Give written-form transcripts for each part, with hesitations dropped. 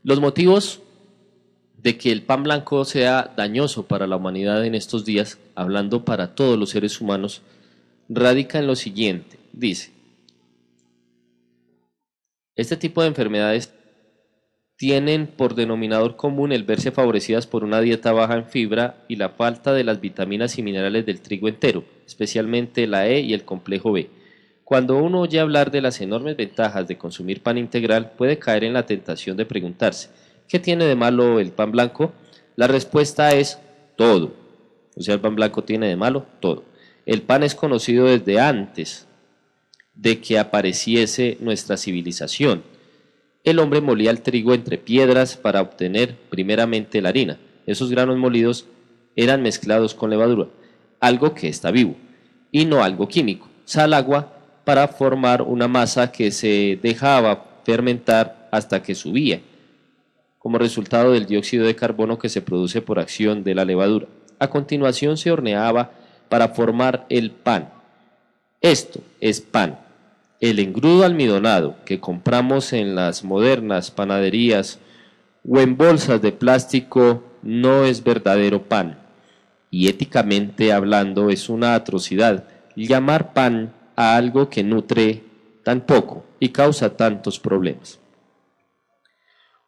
Los motivos de que el pan blanco sea dañoso para la humanidad en estos días, hablando para todos los seres humanos, radica en lo siguiente. Dice, este tipo de enfermedades tienen por denominador común el verse favorecidas por una dieta baja en fibra y la falta de las vitaminas y minerales del trigo entero, especialmente la E y el complejo B. Cuando uno oye hablar de las enormes ventajas de consumir pan integral, puede caer en la tentación de preguntarse, ¿qué tiene de malo el pan blanco? La respuesta es todo. O sea, el pan blanco tiene de malo todo. El pan es conocido desde antes de que apareciese nuestra civilización. El hombre molía el trigo entre piedras para obtener primeramente la harina. Esos granos molidos eran mezclados con levadura, algo que está vivo, y no algo químico, sal, agua, para formar una masa que se dejaba fermentar hasta que subía, como resultado del dióxido de carbono que se produce por acción de la levadura. A continuación se horneaba para formar el pan. Esto es pan. El engrudo almidonado que compramos en las modernas panaderías o en bolsas de plástico no es verdadero pan. Y éticamente hablando es una atrocidad llamar pan a algo que nutre tan poco y causa tantos problemas.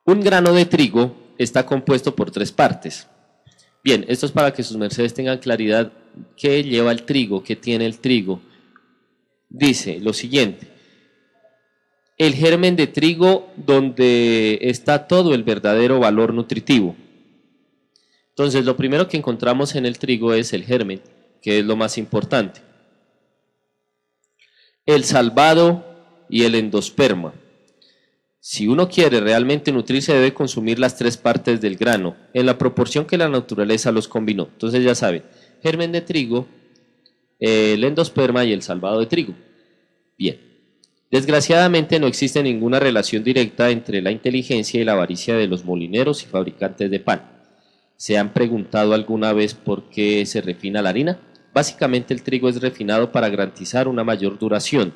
Un grano de trigo está compuesto por 3 partes. Bien, esto es para que sus mercedes tengan claridad qué lleva el trigo, qué tiene el trigo. Dice lo siguiente: el germen de trigo, donde está todo el verdadero valor nutritivo. Entonces, lo primero que encontramos en el trigo es el germen, que es lo más importante. El salvado y el endosperma. Si uno quiere realmente nutrirse, debe consumir las 3 partes del grano, en la proporción que la naturaleza los combinó. Entonces ya saben, germen de trigo, el endosperma y el salvado de trigo. Bien, desgraciadamente no existe ninguna relación directa entre la inteligencia y la avaricia de los molineros y fabricantes de pan. ¿Se han preguntado alguna vez por qué se refina la harina? Básicamente el trigo es refinado para garantizar una mayor duración,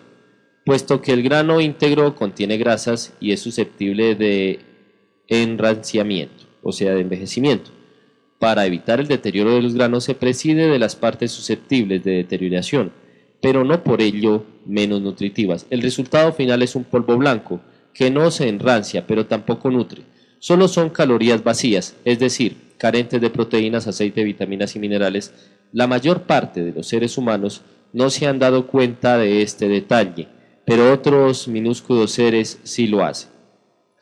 puesto que el grano íntegro contiene grasas y es susceptible de enranciamiento, o sea, de envejecimiento. Para evitar el deterioro de los granos se prescinde de las partes susceptibles de deterioración, pero no por ello menos nutritivas. El resultado final es un polvo blanco que no se enrancia, pero tampoco nutre. Solo son calorías vacías, es decir, carentes de proteínas, aceite, vitaminas y minerales. La mayor parte de los seres humanos no se han dado cuenta de este detalle, pero otros minúsculos seres sí lo hacen.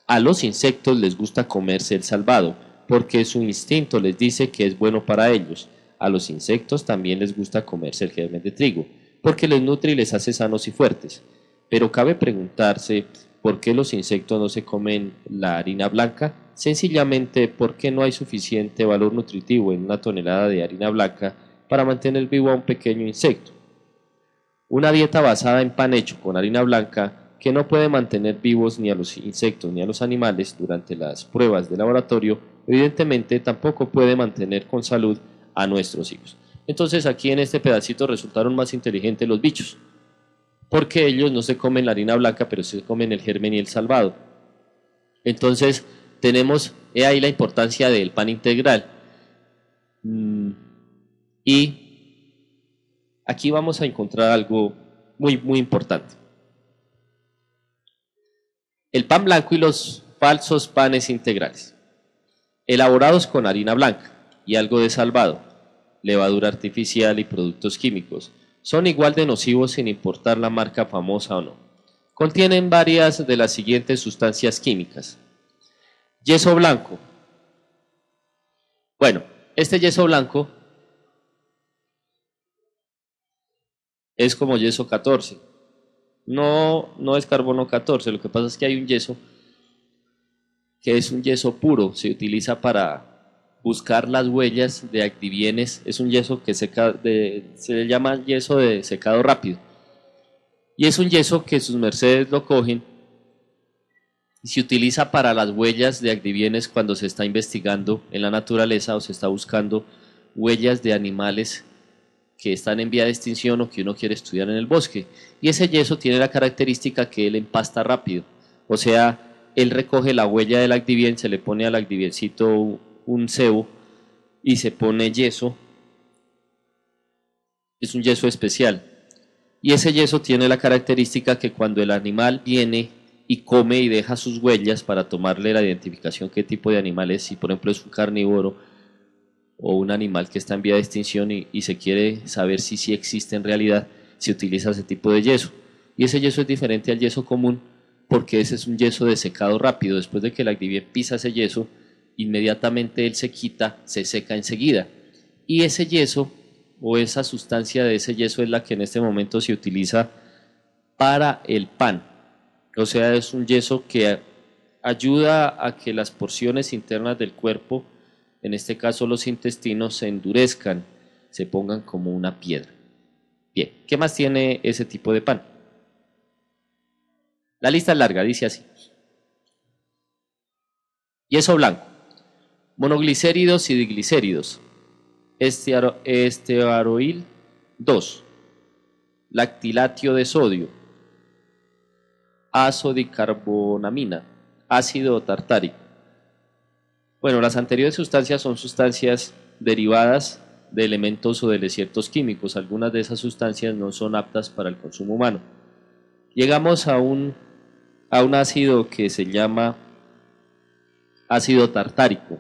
A los insectos les gusta comerse el salvado, porque su instinto les dice que es bueno para ellos. A los insectos también les gusta comerse el germen de trigo, porque les nutre y les hace sanos y fuertes. Pero cabe preguntarse por qué los insectos no se comen la harina blanca. Sencillamente porque no hay suficiente valor nutritivo en una tonelada de harina blanca para mantener vivo a un pequeño insecto. Una dieta basada en pan hecho con harina blanca que no puede mantener vivos ni a los insectos ni a los animales durante las pruebas de laboratorio, evidentemente tampoco puede mantener con salud a nuestros hijos. Entonces aquí en este pedacito resultaron más inteligentes los bichos, porque ellos no se comen la harina blanca, pero se comen el germen y el salvado. Entonces tenemos ahí la importancia del pan integral. Y aquí vamos a encontrar algo muy importante. El pan blanco y los falsos panes integrales, elaborados con harina blanca y algo de salvado, levadura artificial y productos químicos, son igual de nocivos sin importar la marca famosa o no. Contienen varias de las siguientes sustancias químicas. Yeso blanco. Bueno, este yeso blanco es como yeso 14. No es carbono 14, lo que pasa es que hay un yeso que es un yeso puro, se utiliza para buscar las huellas de activienes, es un yeso que se le llama yeso de secado rápido, y es un yeso que sus mercedes lo cogen y se utiliza para las huellas de activienes cuando se está investigando en la naturaleza o se está buscando huellas de animales que están en vía de extinción o que uno quiere estudiar en el bosque. Y ese yeso tiene la característica que él empasta rápido, o sea, él recoge la huella del Activien, se le pone al Activiencito un cebo y se pone yeso. Es un yeso especial. Y ese yeso tiene la característica que cuando el animal viene y come y deja sus huellas para tomarle la identificación qué tipo de animal es, si por ejemplo es un carnívoro o un animal que está en vía de extinción y se quiere saber si sí existe en realidad, se utiliza ese tipo de yeso. Y ese yeso es diferente al yeso común porque ese es un yeso de secado rápido. Después de que el Activien pisa ese yeso, inmediatamente él se quita, se seca enseguida. Y ese yeso o esa sustancia de ese yeso es la que en este momento se utiliza para el pan. O sea, es un yeso que ayuda a que las porciones internas del cuerpo, en este caso los intestinos, se endurezcan, se pongan como una piedra. Bien, ¿qué más tiene ese tipo de pan? La lista es larga, dice así. Yeso blanco, monoglicéridos y diglicéridos, estearoil 2, lactilatio de sodio, azodicarbonamina, ácido tartárico. Bueno, las anteriores sustancias son sustancias derivadas de elementos o de desiertos químicos. Algunas de esas sustancias no son aptas para el consumo humano. Llegamos a un ácido que se llama ácido tartárico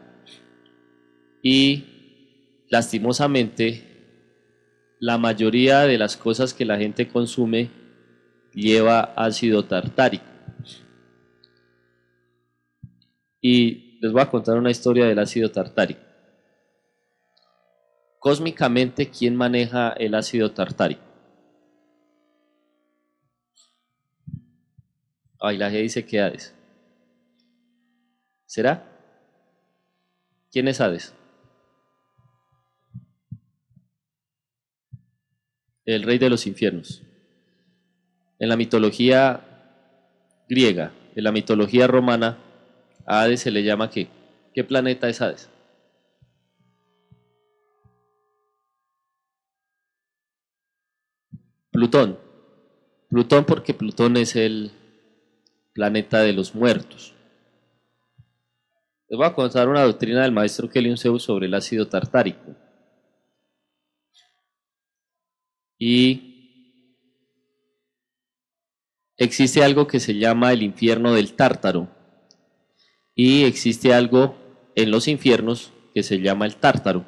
y lastimosamente la mayoría de las cosas que la gente consume lleva ácido tartárico. Y les voy a contar una historia del ácido tartárico. Cósmicamente, ¿quién maneja el ácido tartárico? Ay, la G dice que Hades. ¿Será? ¿Quién es Hades? El rey de los infiernos. En la mitología griega, en la mitología romana, a Hades se le llama ¿qué? ¿Qué planeta es Hades? Plutón. Plutón porque Plutón es el planeta de los muertos. Les voy a contar una doctrina del maestro Kelion Zeus sobre el ácido tartárico. Y existe algo que se llama el infierno del Tártaro. Y existe algo en los infiernos que se llama el Tártaro.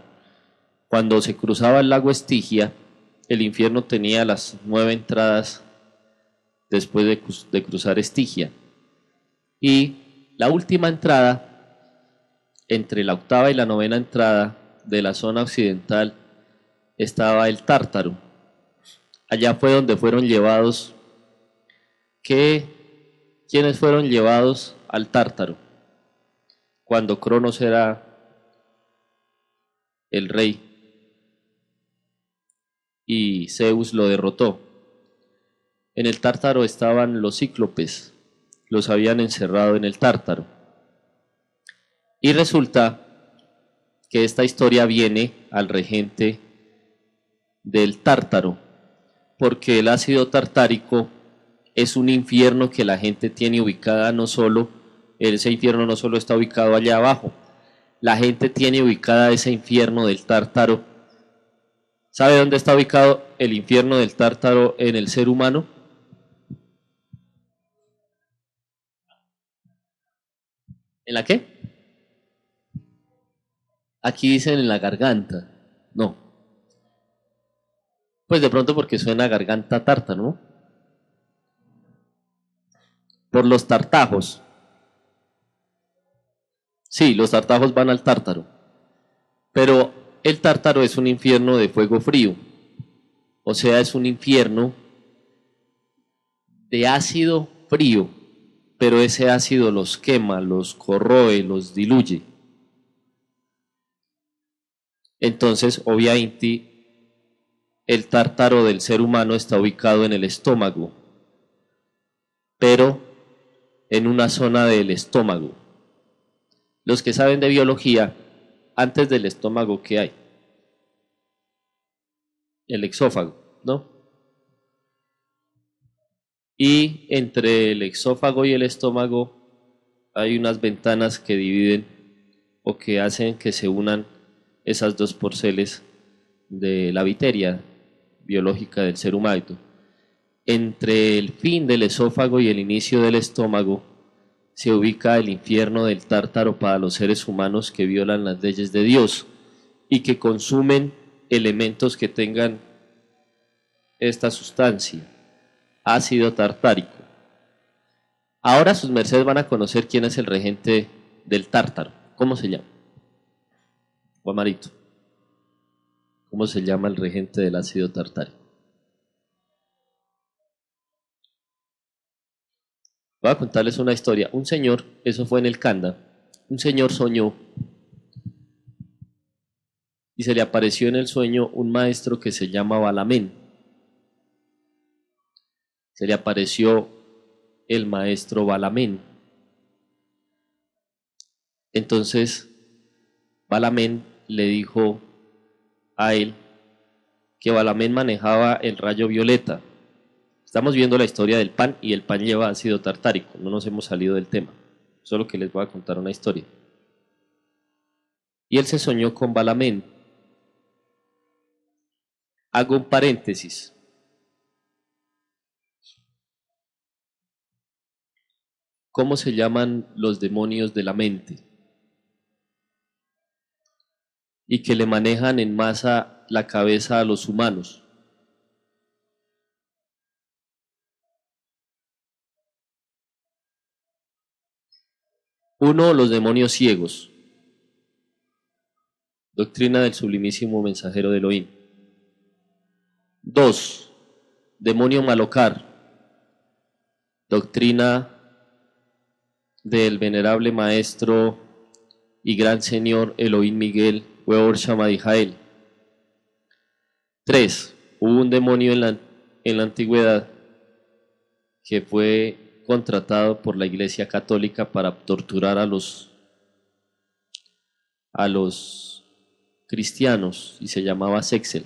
Cuando se cruzaba el lago Estigia, el infierno tenía las 9 entradas después de cruzar Estigia. Y la última entrada, entre la octava y la novena entrada de la zona occidental, estaba el Tártaro. Allá fue donde fueron llevados, ¿quiénes fueron llevados al Tártaro? Cuando Cronos era el rey y Zeus lo derrotó. En el Tártaro estaban los cíclopes, los habían encerrado en el Tártaro. Y resulta que esta historia viene al regente del Tártaro, porque el ácido tartárico es un infierno que la gente tiene ubicada ese infierno no solo está ubicado allá abajo, la gente tiene ubicada ese infierno del Tártaro. ¿Sabe dónde está ubicado el infierno del Tártaro en el ser humano? ¿En la qué? Aquí dicen en la garganta. No. Pues de pronto porque suena garganta tártaro, ¿no? Por los tartajos. Sí, los tartajos van al Tártaro. Pero el Tártaro es un infierno de fuego frío. O sea, es un infierno de ácido frío. Pero ese ácido los quema, los corroe, los diluye. Entonces, obviamente, el tártaro del ser humano está ubicado en el estómago, pero en una zona del estómago. Los que saben de biología, antes del estómago, ¿qué hay? El exófago, ¿no? Y entre el exófago y el estómago hay unas ventanas que dividen o que hacen que se unan esas dos porceles de la viteria biológica del ser humano. Entre el fin del esófago y el inicio del estómago se ubica el infierno del Tártaro para los seres humanos que violan las leyes de Dios y que consumen elementos que tengan esta sustancia, ácido tartárico. Ahora sus mercedes van a conocer quién es el regente del Tártaro. ¿Cómo se llama? Juan Marito. ¿Cómo se llama el regente del ácido tartárico? Voy a contarles una historia. Un señor, eso fue en el Kanda, un señor soñó y se le apareció en el sueño un maestro que se llama Balamén. Se le apareció el maestro Balamén. Entonces, Balamén le dijo a él que Balamén manejaba el rayo violeta. Estamos viendo la historia del pan y el pan lleva ácido tartárico, no nos hemos salido del tema, solo que les voy a contar una historia. Y él se soñó con Balamén. Hago un paréntesis. ¿Cómo se llaman los demonios de la mente? Y que le manejan en masa la cabeza a los humanos. Uno, los demonios ciegos. Doctrina del sublimísimo mensajero de Elohim. 2. Demonio Malocar. Doctrina del venerable maestro y gran señor Elohim Miguel Weor Shamadijael. 3. Hubo un demonio en la antigüedad que fue contratado por la Iglesia Católica para torturar a los cristianos y se llamaba Sexel,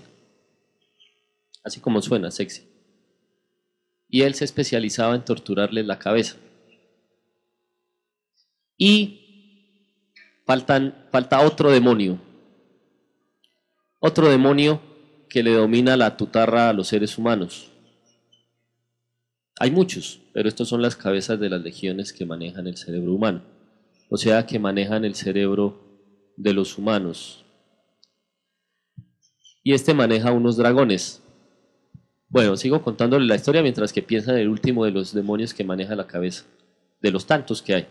así como suena, Sexel. Y él se especializaba en torturarles la cabeza. Y falta otro demonio que le domina la tutarra a los seres humanos. Hay muchos, pero estos son las cabezas de las legiones que manejan el cerebro humano, o sea, que manejan el cerebro de los humanos. Y este maneja unos dragones. Bueno, sigo contándole la historia mientras que piensan en el último de los demonios que maneja la cabeza, de los tantos que hay.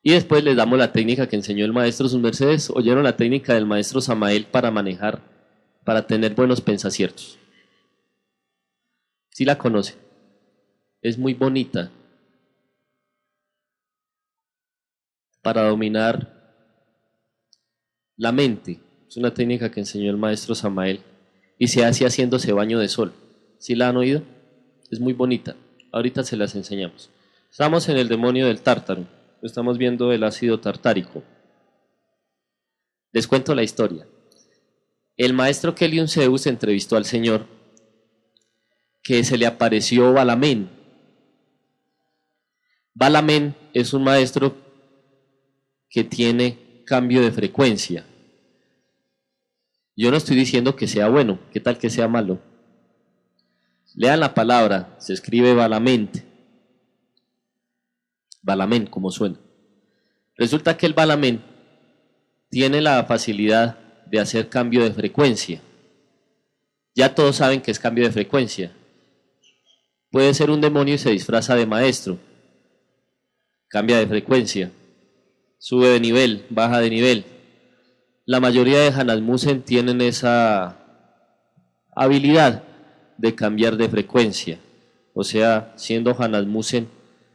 Y después les damos la técnica que enseñó el maestro. Sus mercedes oyeron la técnica del maestro Samael para manejar, para tener buenos pensaciertos. ¿Sí la conoce? Es muy bonita para dominar la mente. Es una técnica que enseñó el maestro Samael y se hace haciéndose baño de sol. ¿Sí la han oído? Es muy bonita. Ahorita se las enseñamos. Estamos en el demonio del Tártaro. Estamos viendo el ácido tartárico. Les cuento la historia. El maestro Kelion Zeus entrevistó al Señor, que se le apareció Balamén. Balamén es un maestro que tiene cambio de frecuencia. Yo no estoy diciendo que sea bueno, ¿qué tal que sea malo? Lean la palabra, se escribe Balamén, como suena. Resulta que el Balamén tiene la facilidad de hacer cambio de frecuencia. Ya todos saben que es cambio de frecuencia. Puede ser un demonio y se disfraza de maestro. Cambia de frecuencia. Sube de nivel, baja de nivel. La mayoría de Hanasmusen tienen esa habilidad de cambiar de frecuencia. O sea, siendo Hanasmusen,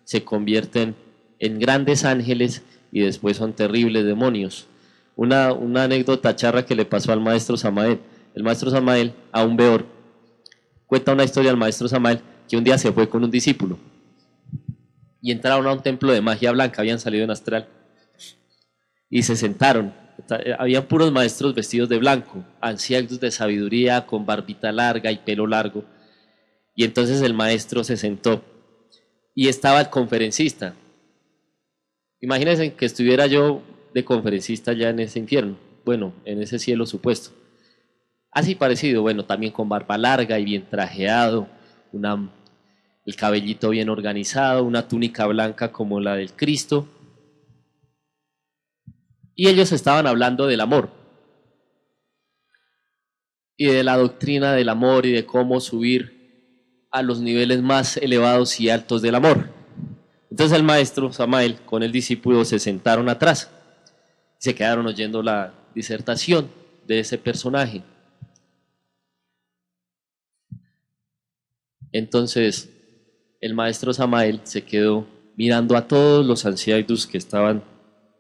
se convierten en grandes ángeles y después son terribles demonios. Una anécdota charra que le pasó al maestro Samael. El maestro Samael, a un beor, cuenta una historia al maestro Samael que un día se fue con un discípulo y entraron a un templo de magia blanca, habían salido en astral y se sentaron. Habían puros maestros vestidos de blanco, ancianos de sabiduría, con barbita larga y pelo largo. Y entonces el maestro se sentó y estaba el conferencista. Imagínense que estuviera yo de conferencista ya en ese infierno, bueno, en ese cielo supuesto. Así parecido, bueno, también con barba larga y bien trajeado, el cabellito bien organizado, una túnica blanca como la del Cristo. Y ellos estaban hablando del amor y de la doctrina del amor y de cómo subir a los niveles más elevados y altos del amor. Entonces el maestro Samael con el discípulo se sentaron atrás y se quedaron oyendo la disertación de ese personaje. Entonces el maestro Samael se quedó mirando a todos los ancianos que estaban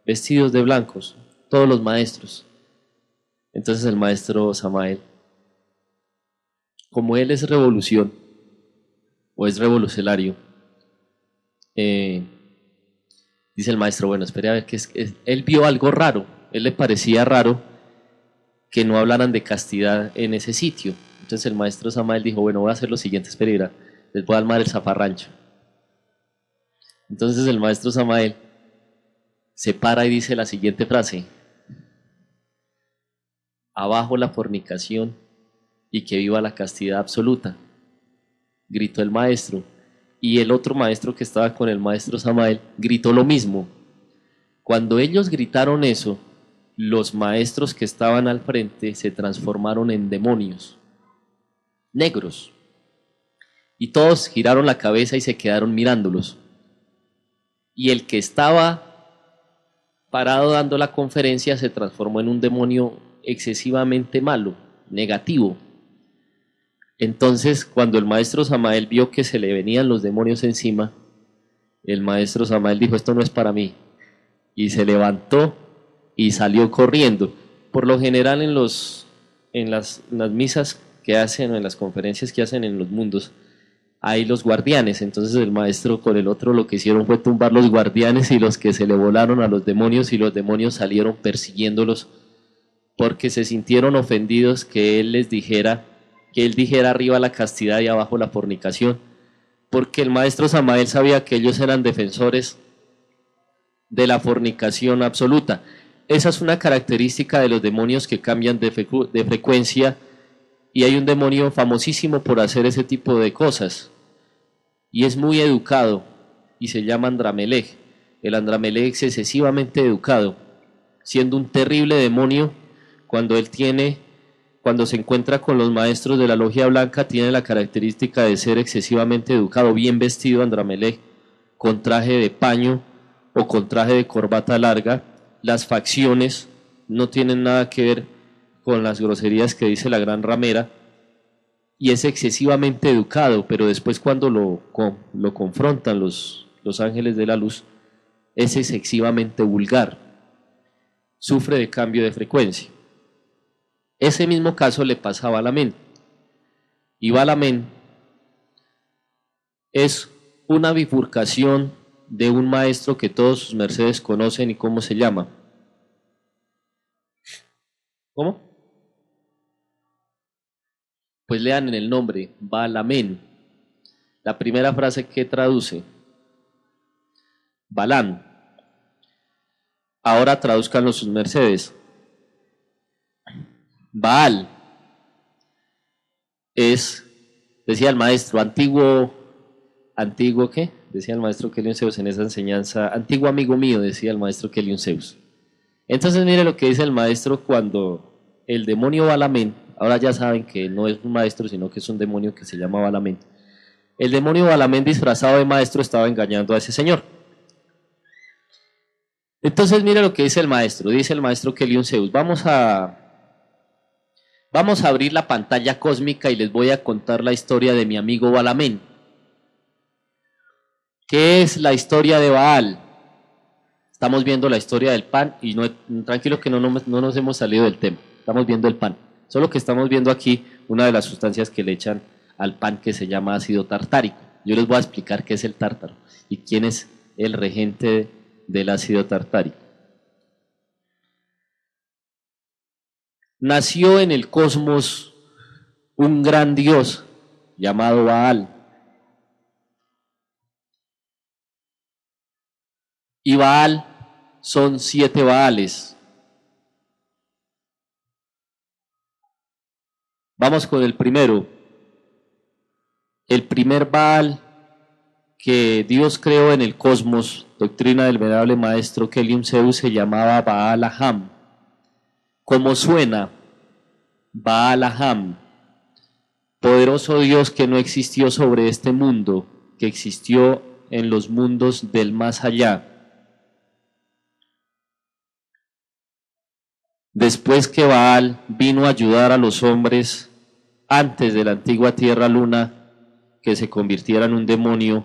vestidos de blancos, todos los maestros. Entonces el maestro Samael, como él es revolución o es revolucionario, dice el maestro, bueno, espere a ver que él vio algo raro, él le parecía raro que no hablaran de castidad en ese sitio. Entonces el maestro Samael dijo, bueno, voy a hacer lo siguiente, espere, les voy a armar el zafarrancho. Entonces el maestro Samael se para y dice la siguiente frase: abajo la fornicación y que viva la castidad absoluta, gritó el maestro. Y el otro maestro que estaba con el maestro Samael gritó lo mismo. Cuando ellos gritaron eso, los maestros que estaban al frente se transformaron en demonios negros. Y todos giraron la cabeza y se quedaron mirándolos. Y el que estaba parado dando la conferencia se transformó en un demonio excesivamente malo, negativo. Entonces, cuando el maestro Samael vio que se le venían los demonios encima, el maestro Samael dijo, esto no es para mí. Y se levantó y salió corriendo. Por lo general en las misas que hacen o en las conferencias que hacen en los mundos, hay los guardianes. Entonces el maestro con el otro lo que hicieron fue tumbar los guardianes y los que se le volaron a los demonios, y los demonios salieron persiguiéndolos porque se sintieron ofendidos que él les dijera, que él dijera arriba la castidad y abajo la fornicación, porque el maestro Samael sabía que ellos eran defensores de la fornicación absoluta. Esa es una característica de los demonios que cambian de frecuencia, y hay un demonio famosísimo por hacer ese tipo de cosas y es muy educado y se llama Andramelech. El Andramelech es excesivamente educado, siendo un terrible demonio. Cuando se encuentra con los maestros de la logia blanca, tiene la característica de ser excesivamente educado, bien vestido Andramelech, con traje de paño o con traje de corbata larga. Las facciones no tienen nada que ver con las groserías que dice la gran ramera, y es excesivamente educado, pero después cuando lo confrontan los ángeles de la luz, es excesivamente vulgar, sufre de cambio de frecuencia. Ese mismo caso le pasa a Balamén, y Balamén es una bifurcación de un maestro que todos sus mercedes conocen. ¿Y cómo se llama? ¿Cómo? Pues lean en el nombre, Balamén. La primera frase que traduce, Balán. Ahora traduzcanlo sus mercedes. Baal es, decía el maestro, antiguo ¿qué? Decía el maestro Kelion Zeus en esa enseñanza, antiguo amigo mío, decía el maestro Kelion Zeus. Entonces mire lo que dice el maestro cuando el demonio Balamén, ahora ya saben que no es un maestro, sino que es un demonio que se llama Balamén. El demonio Balamén disfrazado de maestro estaba engañando a ese señor. Entonces mire lo que dice el maestro Kelion Zeus, vamos a abrir la pantalla cósmica y les voy a contar la historia de mi amigo Balamén. ¿Qué es la historia de Baal? Estamos viendo la historia del pan y tranquilo que no nos hemos salido del tema, estamos viendo el pan. Solo que estamos viendo aquí una de las sustancias que le echan al pan que se llama ácido tartárico. Yo les voy a explicar qué es el tártaro y quién es el regente del ácido tartárico. Nació en el cosmos un gran dios llamado Baal. Y Baal son 7 Baales. Vamos con el primero. El primer Baal que Dios creó en el cosmos, doctrina del venerable maestro Kelium Zeus, se llamaba Baal Aham. ¿Cómo suena? Baal Aham, poderoso Dios que no existió sobre este mundo, que existió en los mundos del más allá. Después que Baal vino a ayudar a los hombres antes de la antigua tierra luna que se convirtiera en un demonio,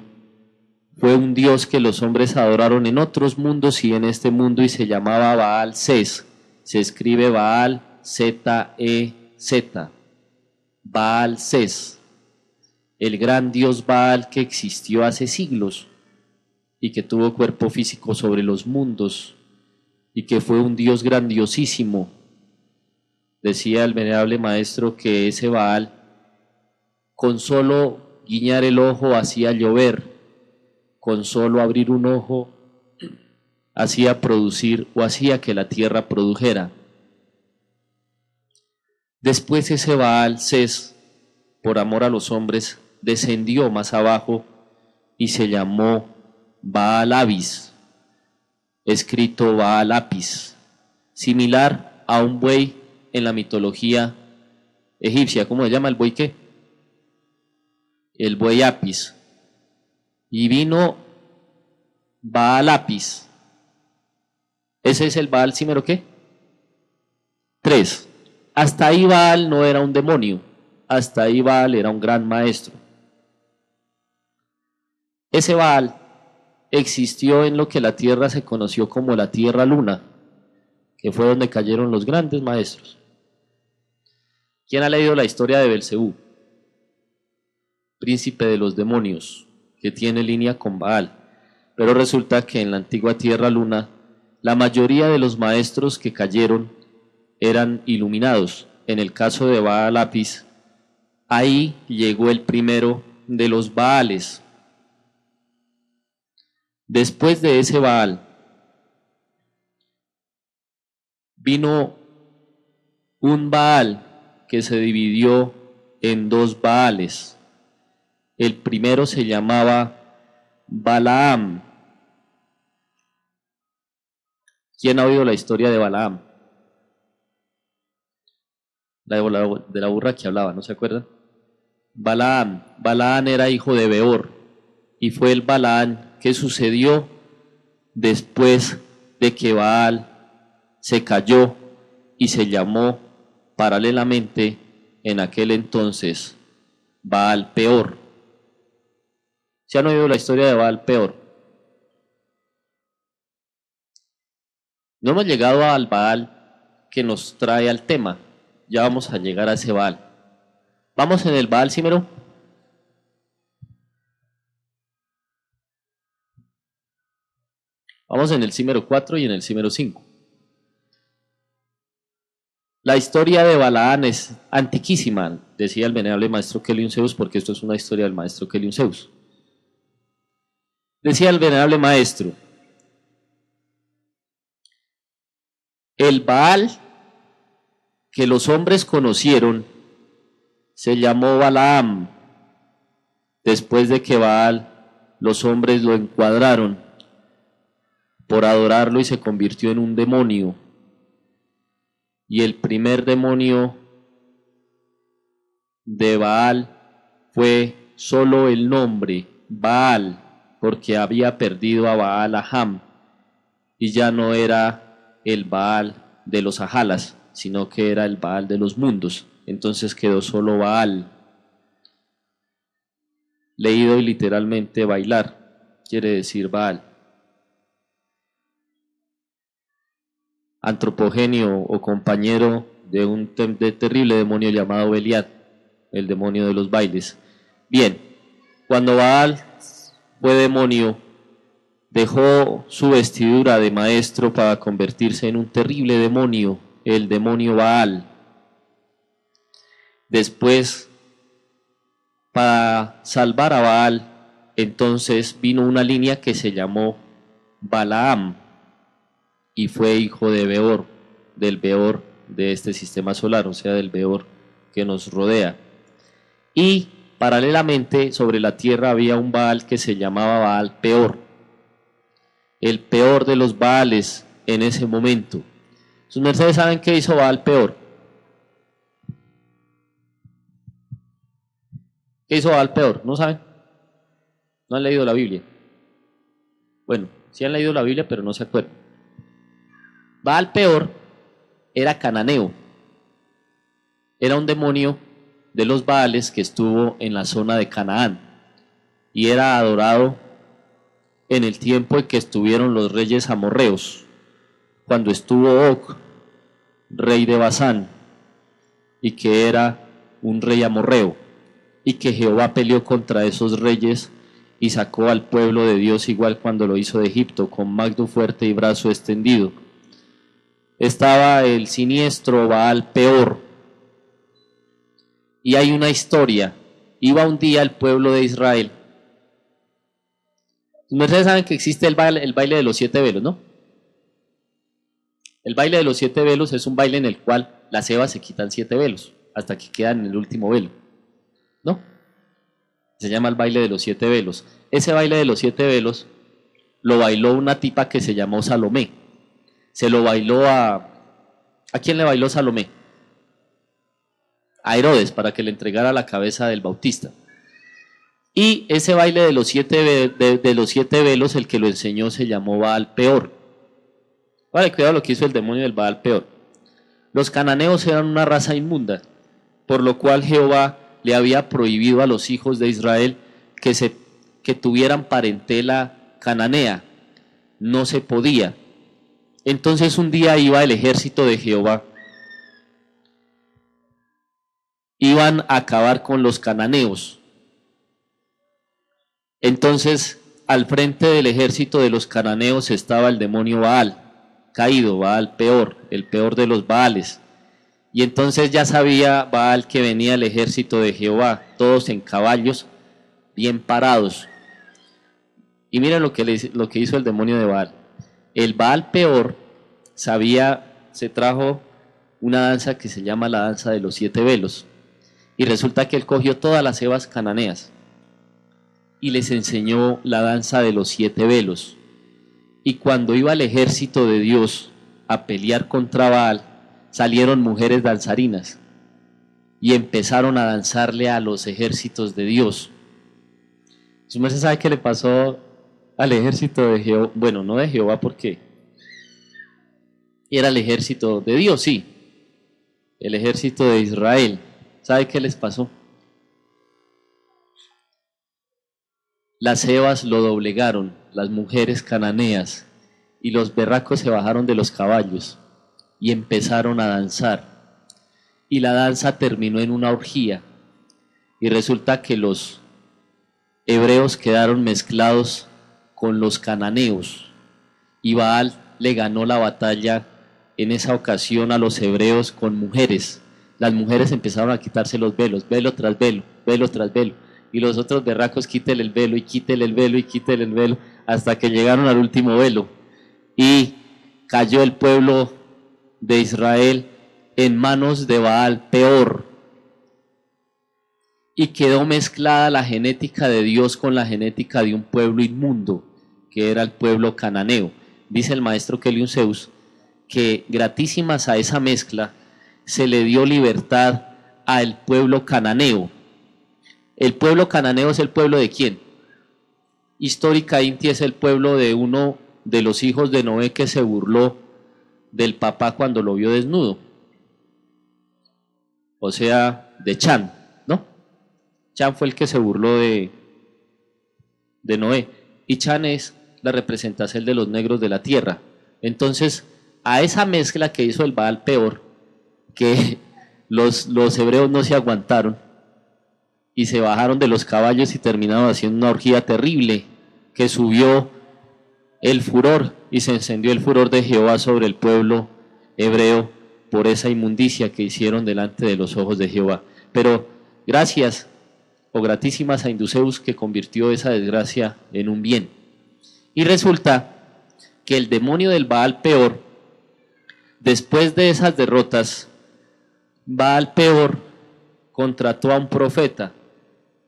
fue un dios que los hombres adoraron en otros mundos y en este mundo, y se llamaba Baal Zez. Se escribe Baal Z-E-Z, Baal Zez, el gran dios Baal que existió hace siglos y que tuvo cuerpo físico sobre los mundos y que fue un dios grandiosísimo. Decía el venerable maestro que ese Baal, con solo guiñar el ojo hacía llover, con solo abrir un ojo hacía producir o hacía que la tierra produjera. Después ese Baal Zez, por amor a los hombres, descendió más abajo y se llamó Baal Abis, escrito Baal Apis, similar a un buey en la mitología egipcia. ¿Cómo se llama el buey qué? El buey Apis. Y vino Baal Apis. Ese es el Baal Címero ¿qué? 3. Hasta ahí Baal no era un demonio, hasta ahí Baal era un gran maestro. Ese Baal existió en lo que la tierra se conoció como la tierra luna, que fue donde cayeron los grandes maestros. ¿Quién ha leído la historia de Belcebú? Príncipe de los demonios, que tiene línea con Baal. Pero resulta que en la antigua tierra luna, la mayoría de los maestros que cayeron eran iluminados. En el caso de Baal Apis, ahí llegó el primero de los Baales. Después de ese Baal, vino un Baal que se dividió en 2 Baales. El primero se llamaba Balaam. ¿Quién ha oído la historia de Balaam? La de la burra que hablaba, ¿no se acuerdan? Balaam era hijo de Beor y fue el Balaam que sucedió después de que Baal se cayó y se llamó paralelamente en aquel entonces Baal Peor. ¿Se han oído la historia de Baal Peor? No hemos llegado al Baal que nos trae al tema. Ya vamos a llegar a ese Baal. Vamos en el Baal Címero. Vamos en el Címero 4 y en el Címero 5. La historia de Balaam es antiquísima, decía el venerable maestro Kelium Zeus, porque esto es una historia del maestro Kelium Zeus. Decía el venerable maestro, el Baal que los hombres conocieron se llamó Balaam, después de que Baal los hombres lo encuadraron por adorarlo y se convirtió en un demonio. Y el primer demonio de Baal fue solo el nombre, Baal, porque había perdido a Baal Aham y ya no era el Baal de los Ajalas, sino que era el Baal de los mundos. Entonces quedó solo Baal. Leído y literalmente bailar, quiere decir Baal. Antropogenio o compañero de un terrible demonio llamado Belial, el demonio de los bailes. Bien, cuando Baal fue demonio, dejó su vestidura de maestro para convertirse en un terrible demonio, el demonio Baal. Después, para salvar a Baal, entonces vino una línea que se llamó Balaam. y fue hijo de Beor, del Beor de este sistema solar, o sea, del Beor que nos rodea. Y paralelamente sobre la tierra había un Baal que se llamaba Baal Peor, el peor de los Baales en ese momento. ¿Sus mercedes saben qué hizo Baal Peor? ¿Qué hizo Baal Peor? ¿No saben? ¿No han leído la Biblia? Bueno, sí han leído la Biblia, pero no se acuerdan. Baal Peor era cananeo. Era un demonio de los Baales que estuvo en la zona de Canaán y era adorado en el tiempo en que estuvieron los reyes amorreos, cuando estuvo Og, rey de Basán, y que era un rey amorreo, y que Jehová peleó contra esos reyes y sacó al pueblo de Dios igual cuando lo hizo de Egipto, con magno fuerte y brazo extendido. Estaba el siniestro Baal Peor, y hay una historia. Iba un día el pueblo de Israel. Ustedes saben que existe el baile de los 7 velos, ¿no? El baile de los 7 velos es un baile en el cual las hebas se quitan 7 velos, hasta que quedan en el último velo, ¿no? Se llama el baile de los 7 velos. Ese baile de los 7 velos lo bailó una tipa que se llamó Salomé. Se lo bailó ¿a quién le bailó Salomé? A Herodes, para que le entregara la cabeza del Bautista. Y ese baile de los 7 velos, el que lo enseñó se llamó Baal Peor. Vale, cuidado lo que hizo el demonio del Baal Peor. Los cananeos eran una raza inmunda, por lo cual Jehová le había prohibido a los hijos de Israel que tuvieran parentela cananea. No se podía. Entonces un día iba el ejército de Jehová. Iban a acabar con los cananeos. Entonces, al frente del ejército de los cananeos estaba el demonio Baal, caído, Baal Peor, el peor de los Baales. Y entonces ya sabía Baal que venía el ejército de Jehová, todos en caballos, bien parados. Y miren lo que hizo el demonio de Baal. El Baal Peor se trajo una danza que se llama la danza de los 7 velos. Y resulta que él cogió todas las hebas cananeas y les enseñó la danza de los 7 velos. Y cuando iba el ejército de Dios a pelear contra Baal, salieron mujeres danzarinas y empezaron a danzarle a los ejércitos de Dios. ¿Usted sabe qué le pasó al ejército de Jehová? Bueno, no de Jehová, porque era el ejército de Dios, sí, el ejército de Israel. ¿Sabe qué les pasó? Las hebas lo doblegaron, las mujeres cananeas, y los berracos se bajaron de los caballos y empezaron a danzar. Y la danza terminó en una orgía. Y resulta que los hebreos quedaron mezclados con los cananeos. Y Baal le ganó la batalla en esa ocasión a los hebreos con mujeres. Las mujeres empezaron a quitarse los velos, velo tras velo, velo tras velo. Y los otros berracos, quítele el velo y quítele el velo y quítele el velo, hasta que llegaron al último velo. Y cayó el pueblo de Israel en manos de Baal Peor. Y quedó mezclada la genética de Dios con la genética de un pueblo inmundo, que era el pueblo cananeo. Dice el maestro Keliun Zeus que gratísimas a esa mezcla se le dio libertad al pueblo cananeo. ¿El pueblo cananeo es el pueblo de quién? Histórica Inti es el pueblo de uno de los hijos de Noé que se burló del papá cuando lo vio desnudo. O sea, de Chan, ¿no? Chan fue el que se burló de Noé. Y Chan es la representación de los negros de la tierra. Entonces, a esa mezcla que hizo el Baal Peor, que los hebreos no se aguantaron y se bajaron de los caballos y terminaron haciendo una orgía terrible, que subió el furor y se encendió el furor de Jehová sobre el pueblo hebreo por esa inmundicia que hicieron delante de los ojos de Jehová. Pero gracias o gratísimas a Induceus, que convirtió esa desgracia en un bien. Y resulta que el demonio del Baal Peor Después de esas derrotas, Baal Peor contrató a un profeta,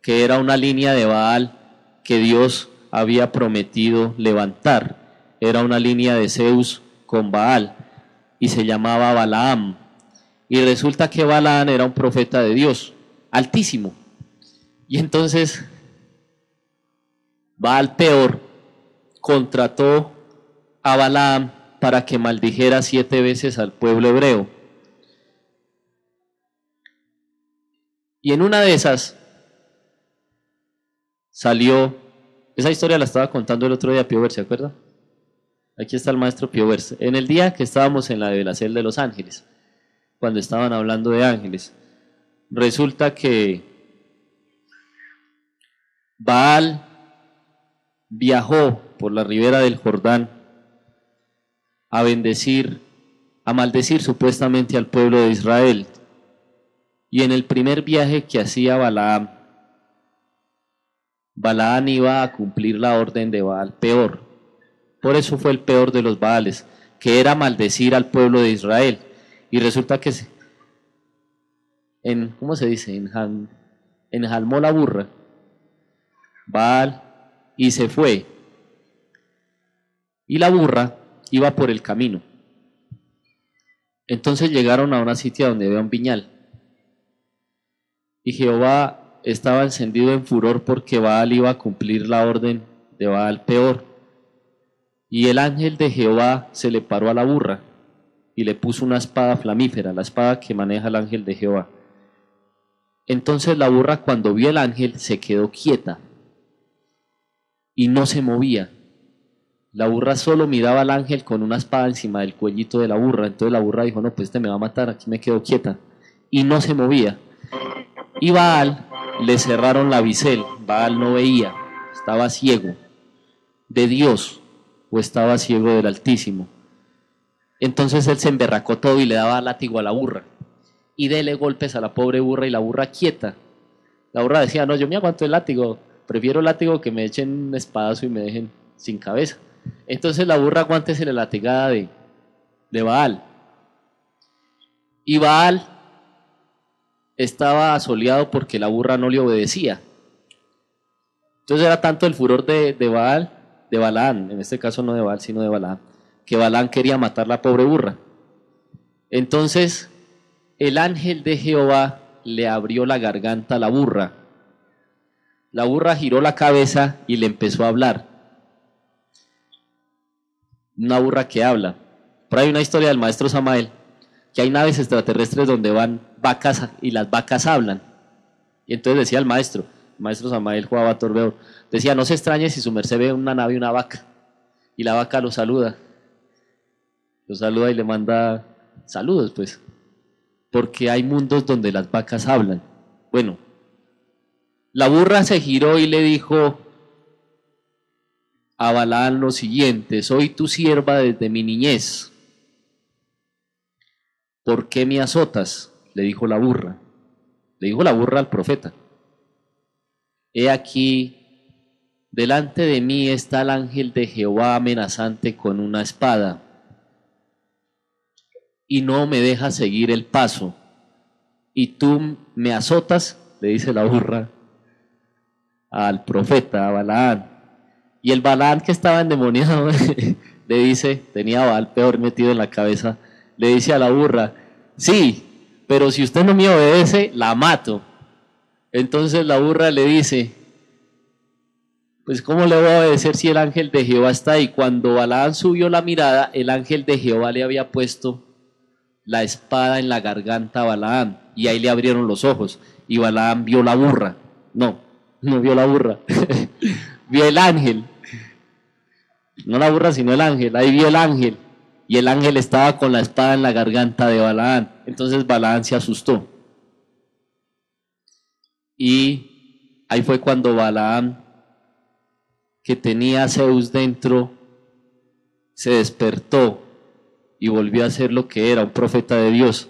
que era una línea de Baal que Dios había prometido levantar. Era una línea de Zeus con Baal y se llamaba Balaam. Y resulta que Balaam era un profeta de Dios, altísimo. Y entonces Baal Peor contrató a Balaam para que maldijera 7 veces al pueblo hebreo. Y en una de esas salió, esa historia la estaba contando el otro día Piover, ¿se acuerda? Aquí está el maestro Piover. En el día que estábamos en la revelación de los ángeles, cuando estaban hablando de ángeles, resulta que Baal viajó por la ribera del Jordán a bendecir, a maldecir supuestamente al pueblo de Israel. Y en el primer viaje que hacía Balaam, Balaam iba a cumplir la orden de Baal Peor. Por eso fue el peor de los Baales, que era maldecir al pueblo de Israel. Y resulta que ¿cómo se dice? Enjalmó la burra Baal y se fue. Y la burra iba por el camino. Entonces llegaron a una sitio donde había un viñal. Y Jehová estaba encendido en furor porque Baal iba a cumplir la orden de Baal Peor. Y el ángel de Jehová se le paró a la burra y le puso una espada flamífera, la espada que maneja el ángel de Jehová. Entonces la burra, cuando vio el ángel, se quedó quieta y no se movía. La burra solo miraba al ángel con una espada encima del cuellito de la burra. Entonces la burra dijo, no, pues este me va a matar, aquí me quedo quieta. Y no se movía. Y Baal le cerraron la bisel. Baal no veía, estaba ciego de Dios o estaba ciego del Altísimo. Entonces él se emberracó todo y le daba látigo a la burra. Y dele golpes a la pobre burra y la burra quieta. La burra decía, no, yo me aguanto el látigo, prefiero látigo que me echen un espadazo y me dejen sin cabeza. Entonces la burra aguántese la latigada de Baal. Y Baal estaba asoleado porque la burra no le obedecía. Entonces era tanto el furor de Baal, de Balaam, en este caso no de Baal, sino de Balaam, que Balaam quería matar la pobre burra. Entonces el ángel de Jehová le abrió la garganta a la burra. La burra giró la cabeza y le empezó a hablar. Una burra que habla. Por ahí hay una historia del maestro Samael, que hay naves extraterrestres donde van vacas y las vacas hablan. Y entonces decía el maestro Samael Juan Torbeo, decía, no se extrañe si su merced ve una nave y una vaca. Y la vaca lo saluda y le manda saludos, pues. Porque hay mundos donde las vacas hablan. Bueno, la burra se giró y le dijo a Balaam lo siguiente, soy tu sierva desde mi niñez. ¿Por qué me azotas? Le dijo la burra. Le dijo la burra al profeta. He aquí, delante de mí está el ángel de Jehová amenazante con una espada, y no me deja seguir el paso. Y tú me azotas, le dice la burra al profeta, a Balaam. Y el Balaam, que estaba endemoniado, le dice, tenía a Baal Peor metido en la cabeza, le dice a la burra, sí, pero si usted no me obedece, la mato. Entonces la burra le dice, pues ¿cómo le voy a obedecer si el ángel de Jehová está ahí? Cuando Balaam subió la mirada, el ángel de Jehová le había puesto la espada en la garganta a Balaam, y ahí le abrieron los ojos, y Balaam vio la burra. No vio la burra, vio el ángel. No la burra, sino el ángel. Ahí vio el ángel. Y el ángel estaba con la espada en la garganta de Balaam. Entonces Balaam se asustó. Y ahí fue cuando Balaam, que tenía a Zeus dentro, se despertó y volvió a ser lo que era, un profeta de Dios.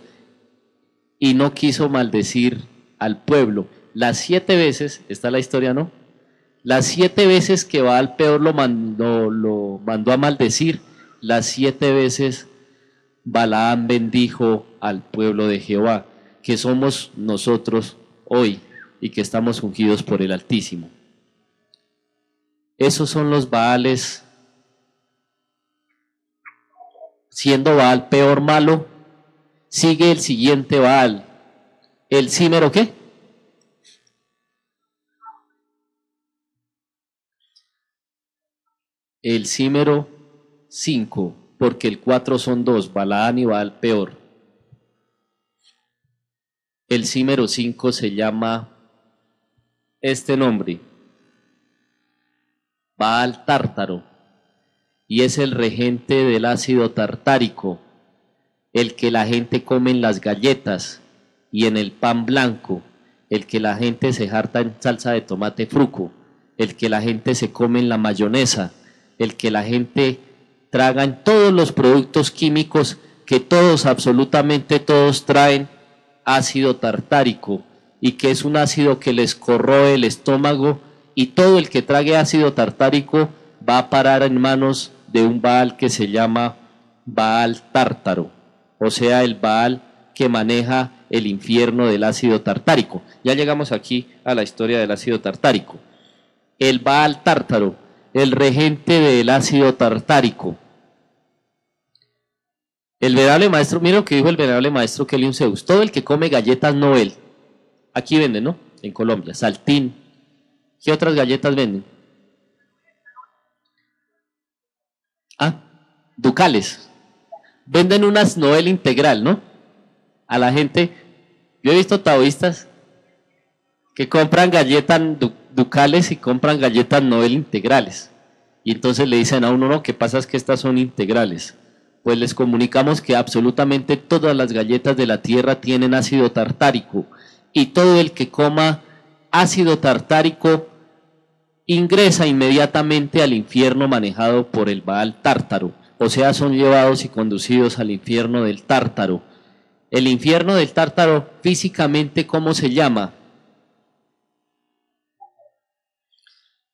Y no quiso maldecir al pueblo. Las 7 veces, está la historia, ¿no? Las 7 veces que Baal Peor lo mandó a maldecir, las 7 veces Balaam bendijo al pueblo de Jehová, que somos nosotros hoy y que estamos ungidos por el Altísimo. Esos son los Baales. Siendo Baal peor malo, sigue el siguiente Baal. ¿El címero qué? El címero 5, porque el 4 son 2, Balaam y Baal peor. El címero 5 se llama este nombre, Baal Tártaro, y es el regente del ácido tartárico, el que la gente come en las galletas y en el pan blanco, el que la gente se jarta en salsa de tomate fruco, el que la gente se come en la mayonesa, el que la gente traga en todos los productos químicos que todos, absolutamente todos, traen ácido tartárico, y que es un ácido que les corroe el estómago, y todo el que trague ácido tartárico va a parar en manos de un Baal que se llama Baal Tártaro, o sea, el Baal que maneja el infierno del ácido tartárico. Ya llegamos aquí a la historia del ácido tartárico. El Baal Tártaro, el regente del ácido tartárico. El venerable maestro, mira lo que dijo el venerable maestro Kelium Zeus: todo el que come galletas Noel, aquí venden, ¿no? En Colombia, Saltín. ¿Qué otras galletas venden? Ducales. Venden unas Noel integral, ¿no? A la gente, yo he visto taoístas que compran galletas ducales y compran galletas Noel integrales. Y entonces le dicen a uno, no, ¿qué pasa? Es que estas son integrales. Pues les comunicamos que absolutamente todas las galletas de la tierra tienen ácido tartárico, y todo el que coma ácido tartárico ingresa inmediatamente al infierno manejado por el Baal Tártaro, o sea, son llevados y conducidos al infierno del Tártaro. El infierno del Tártaro, físicamente, ¿cómo se llama?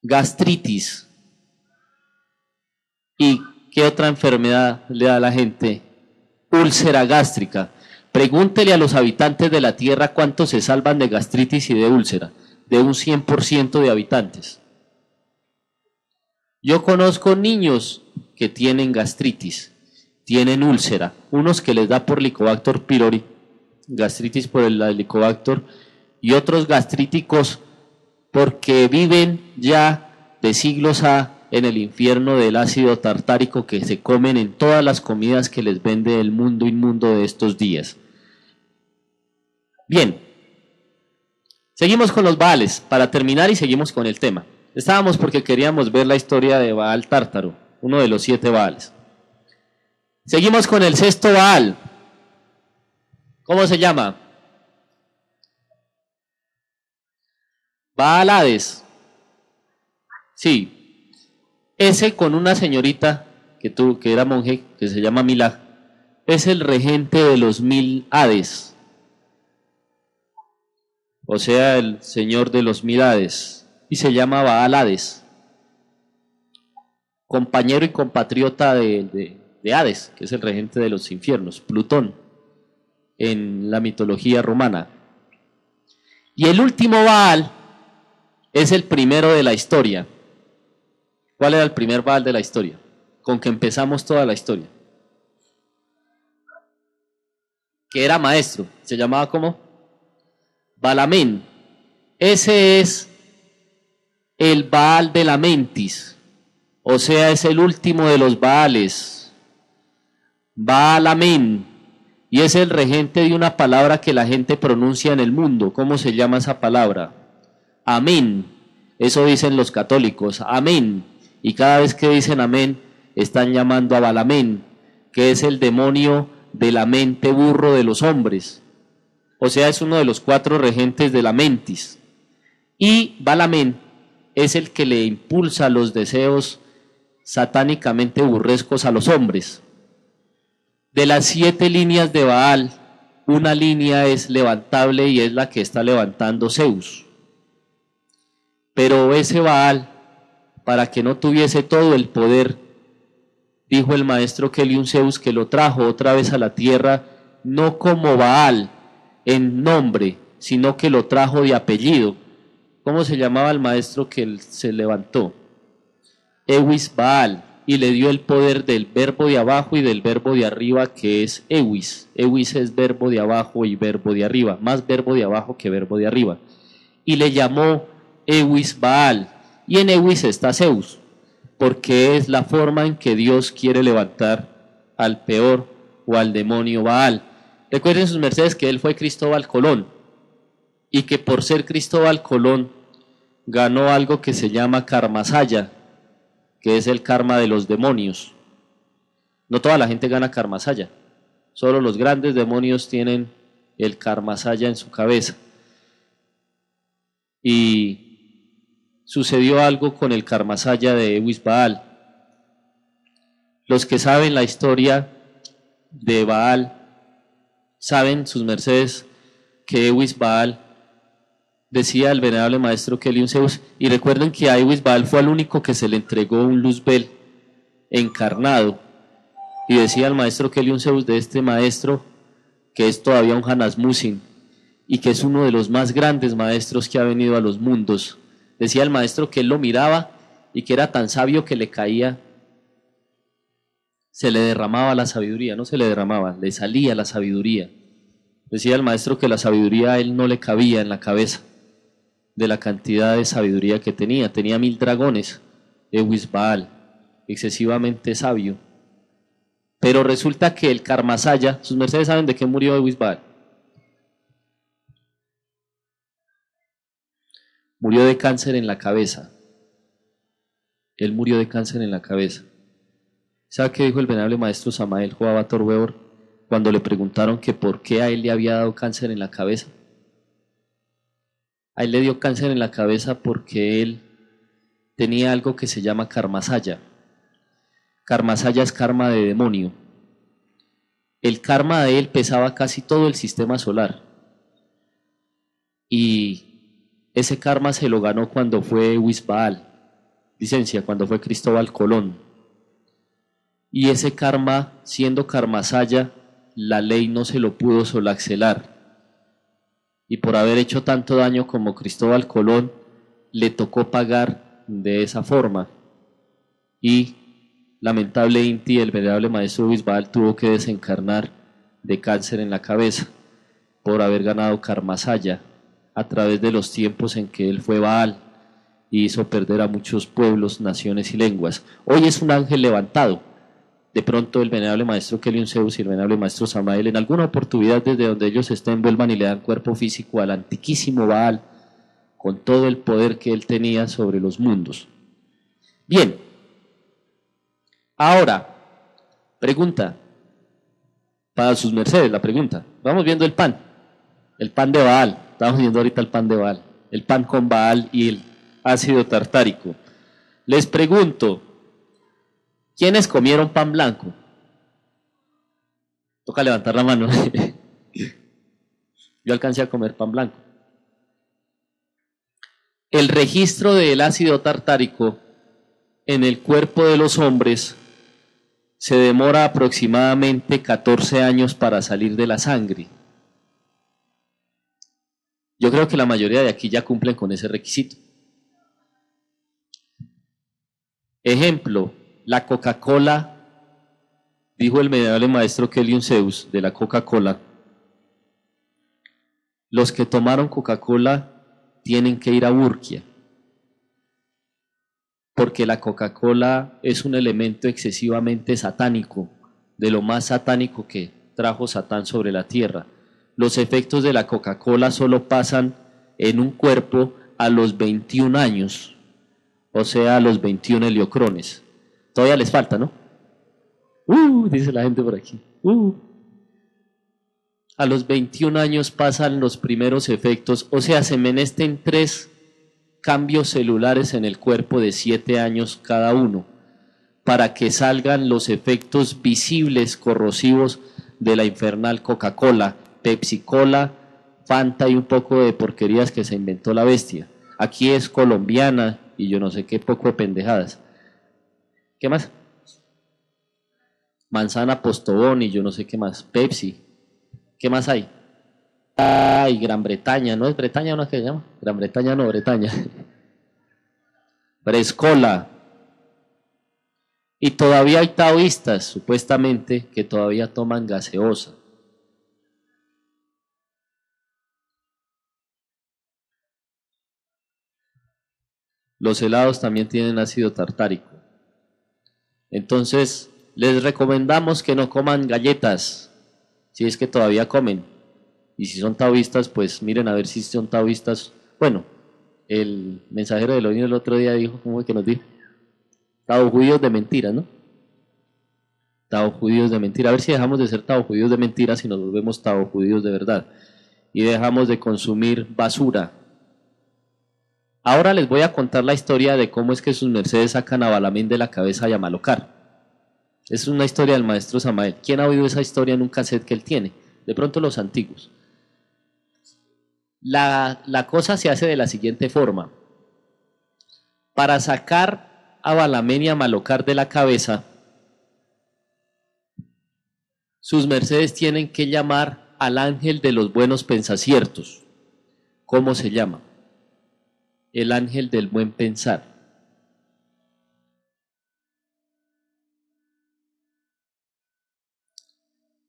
Gastritis. ¿Y qué otra enfermedad le da a la gente? Úlcera gástrica. Pregúntele a los habitantes de la tierra cuántos se salvan de gastritis y de úlcera, de un 100% de habitantes. Yo conozco niños que tienen gastritis, tienen úlcera, unos que les da por Helicobacter pylori, gastritis por el Helicobacter, y otros gastríticos porque viven ya de siglos en el infierno del ácido tartárico que se comen en todas las comidas que les vende el mundo inmundo de estos días. Bien, seguimos con los Baales para terminar y seguimos con el tema. Estábamos porque queríamos ver la historia de Baal Tártaro, uno de los 7 Baales. Seguimos con el 6º Baal. ¿Cómo se llama? Baal Hades. Sí. Ese con una señorita que era monje, que se llama Milá, es el regente de los 1000 Hades. O sea, el señor de los 1000 Hades. Y se llama Baal Hades, compañero y compatriota de Hades, que es el regente de los infiernos, Plutón, en la mitología romana. Y el último Baal es el primero de la historia. ¿Cuál era el primer Baal de la historia? Con que empezamos toda la historia. Que era maestro, se llamaba ¿cómo? Balamén. Ese es el Baal de la Mentis, o sea, es el último de los Baales, Baal Amén, y es el regente de una palabra que la gente pronuncia en el mundo. ¿Cómo se llama esa palabra? Amén. Eso dicen los católicos, amén, y cada vez que dicen amén, están llamando a Balamén, que es el demonio de la mente burro de los hombres, o sea, es uno de los 4 regentes de la Mentis. Y Balamén es el que le impulsa los deseos satánicamente burrescos a los hombres. De las 7 líneas de Baal, una línea es levantable y es la que está levantando Zeus. Pero ese Baal, para que no tuviese todo el poder dijo el maestro Keliun Zeus que lo trajo otra vez a la tierra, no como Baal en nombre, sino que lo trajo de apellido. ¿Cómo se llamaba el maestro que él se levantó? Ewis Baal, y le dio el poder del verbo de abajo y del verbo de arriba, que es Ewis. Ewis es verbo de abajo y verbo de arriba, más verbo de abajo que verbo de arriba. Y le llamó Ewis Baal, y en Ewis está Zeus, porque es la forma en que Dios quiere levantar al peor o al demonio Baal. Recuerden sus mercedes que él fue Cristóbal Colón, y que por ser Cristóbal Colón ganó algo que se llama Karmasaya, que es el karma de los demonios. No toda la gente gana Karmasaya, solo los grandes demonios tienen el Karmasaya en su cabeza. Y sucedió algo con el Karmasaya de Ewis Baal. Los que saben la historia de Baal saben, sus mercedes, que Ewis Baal, decía el venerable maestro Keliun Zeus, y recuerden que a Ewis Baal fue al único que se le entregó un Luzbel encarnado, y decía el maestro Keliun Zeus de este maestro que es todavía un Hanasmusin y que es uno de los más grandes maestros que ha venido a los mundos. Decía el maestro que él lo miraba y que era tan sabio que le caía, se le derramaba la sabiduría, no se le derramaba, le salía la sabiduría. Decía el maestro que la sabiduría a él no le cabía en la cabeza, de la cantidad de sabiduría que tenía. Tenía 1000 dragones, Ewis Baal, excesivamente sabio. Pero resulta que el Karmasaya, sus mercedes saben de qué murió Ewis Baal. Murió de cáncer en la cabeza. Él murió de cáncer en la cabeza. ¿Sabe qué dijo el venerable maestro Samael Joaba Torbeor cuando le preguntaron que por qué a él le había dado cáncer en la cabeza? A él le dio cáncer en la cabeza porque él tenía algo que se llama Karmasaya. Karmasaya es karma de demonio. El karma de él pesaba casi todo el sistema solar. Y ese karma se lo ganó cuando fue Ewis Baal, licencia, cuando fue Cristóbal Colón. Y ese karma, siendo Karmasaya, la ley no se lo pudo solaxelar. Y por haber hecho tanto daño como Cristóbal Colón, le tocó pagar de esa forma. Y lamentable Inti, el venerable maestro Ewis Baal, tuvo que desencarnar de cáncer en la cabeza por haber ganado Karmasaya a través de los tiempos en que él fue Baal y hizo perder a muchos pueblos, naciones y lenguas. Hoy es un ángel levantado. De pronto el venerable maestro Keliun Zeus y el venerable maestro Samael en alguna oportunidad desde donde ellos estén vuelvan y le dan cuerpo físico al antiquísimo Baal con todo el poder que él tenía sobre los mundos. Bien, ahora, pregunta, para sus mercedes la pregunta, vamos viendo el pan de Baal, estamos viendo ahorita el pan de Baal, el pan con Baal y el ácido tartárico. Les pregunto, ¿quiénes comieron pan blanco? Toca levantar la mano. Yo alcancé a comer pan blanco. El registro del ácido tartárico en el cuerpo de los hombres se demora aproximadamente 14 años para salir de la sangre. Yo creo que la mayoría de aquí ya cumplen con ese requisito. Ejemplo, la Coca-Cola, dijo el venerable maestro Keliun Zeus de la Coca-Cola, los que tomaron Coca-Cola tienen que ir a Burkia, porque la Coca-Cola es un elemento excesivamente satánico, de lo más satánico que trajo Satán sobre la tierra. Los efectos de la Coca-Cola solo pasan en un cuerpo a los 21 años, o sea, a los 21 heliocrones. Todavía les falta, ¿no? Dice la gente por aquí. A los 21 años pasan los primeros efectos, o sea, se menester 3 cambios celulares en el cuerpo de 7 años cada uno, para que salgan los efectos visibles corrosivos de la infernal Coca-Cola, Pepsi-Cola, Fanta y un poco de porquerías que se inventó la bestia. Aquí es colombiana y yo no sé qué poco de pendejadas. ¿Qué más? manzana Postobón y yo no sé qué más, Pepsi. ¿Qué más hay? Ay, Gran Bretaña, ¿no es Bretaña una que se llama? Gran Bretaña no, Bretaña. Frescola. Y todavía hay taoístas, supuestamente, que todavía toman gaseosa. Los helados también tienen ácido tartárico. Entonces, les recomendamos que no coman galletas, si es que todavía comen. Y si son taoístas, pues miren a ver si son taoístas. Bueno, el mensajero del ONU el otro día dijo, ¿cómo fue que nos dijo? Tao judíos de mentira, ¿no? Tao judíos de mentira. A ver si dejamos de ser tao judíos de mentira si nos volvemos tao judíos de verdad. Y dejamos de consumir basura. Ahora les voy a contar la historia de cómo es que sus mercedes sacan a Balamín de la cabeza y a Malocar. Es una historia del maestro Samael. ¿Quién ha oído esa historia en un cassette que él tiene? De pronto los antiguos. La cosa se hace de la siguiente forma. Para sacar a Balamén y a Malocar de la cabeza, sus mercedes tienen que llamar al ángel de los buenos pensaciertos. ¿Cómo se llama? El ángel del buen pensar.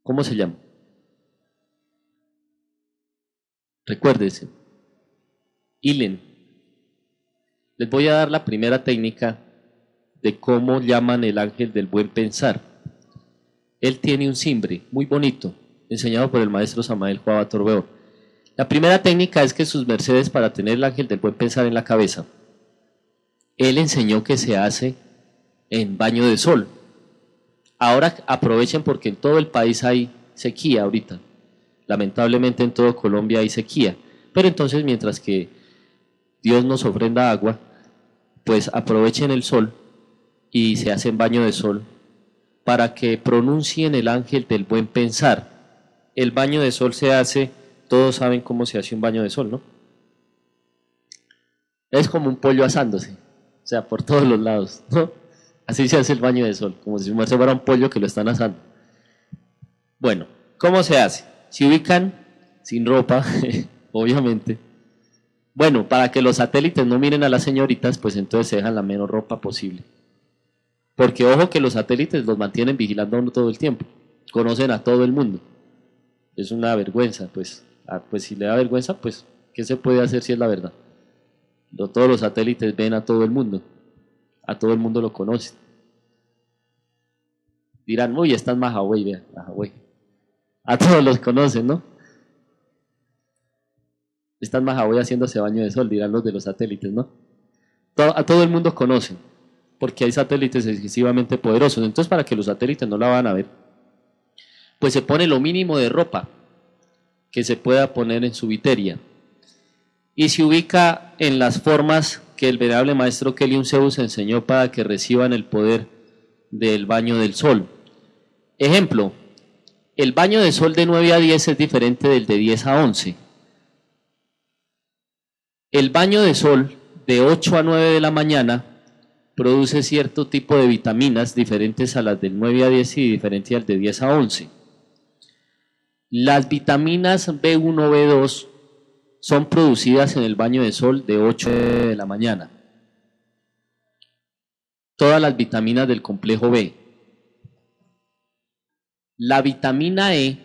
¿Cómo se llama? Recuérdese. Ilen. Les voy a dar la primera técnica de cómo llaman el ángel del buen pensar. Él tiene un cimbre muy bonito, enseñado por el maestro Samael Juan Torbeor. La primera técnica es que sus mercedes, para tener el ángel del buen pensar en la cabeza, él enseñó que se hace en baño de sol. Ahora aprovechen porque en todo el país hay sequía ahorita. Lamentablemente en todo Colombia hay sequía. Pero entonces mientras que Dios nos ofrenda agua, pues aprovechen el sol y se hacen baño de sol para que pronuncien el ángel del buen pensar. El baño de sol se hace, todos saben cómo se hace un baño de sol, ¿no? Es como un pollo asándose, o sea, por todos los lados, ¿no? Así se hace el baño de sol, como si fuera un pollo que lo están asando. Bueno, ¿cómo se hace? Se ubican sin ropa, obviamente. Bueno, para que los satélites no miren a las señoritas, pues entonces se dejan la menos ropa posible. Porque ojo que los satélites los mantienen vigilando a uno todo el tiempo. Conocen a todo el mundo. Es una vergüenza, pues. Pues si le da vergüenza, pues, ¿qué se puede hacer si es la verdad? Todos los satélites ven a todo el mundo. A todo el mundo lo conocen. Dirán, uy, están Majaway, vean, Majaway. A todos los conocen, ¿no? Están Majaway haciéndose baño de sol, dirán los de los satélites, ¿no? A todo el mundo conocen, porque hay satélites excesivamente poderosos. Entonces, para que los satélites no la van a ver, pues se pone lo mínimo de ropa que se pueda poner en su viteria. Y se ubica en las formas que el venerable maestro Keliun Zeus enseñó para que reciban el poder del baño del sol. Ejemplo, el baño de sol de 9 a 10 es diferente del de 10 a 11. El baño de sol de 8 a 9 de la mañana produce cierto tipo de vitaminas diferentes a las del 9 a 10 y diferentes al de 10 a 11. Las vitaminas B1, B2 son producidas en el baño de sol de 8 a 9 de la mañana. Todas las vitaminas del complejo B. La vitamina E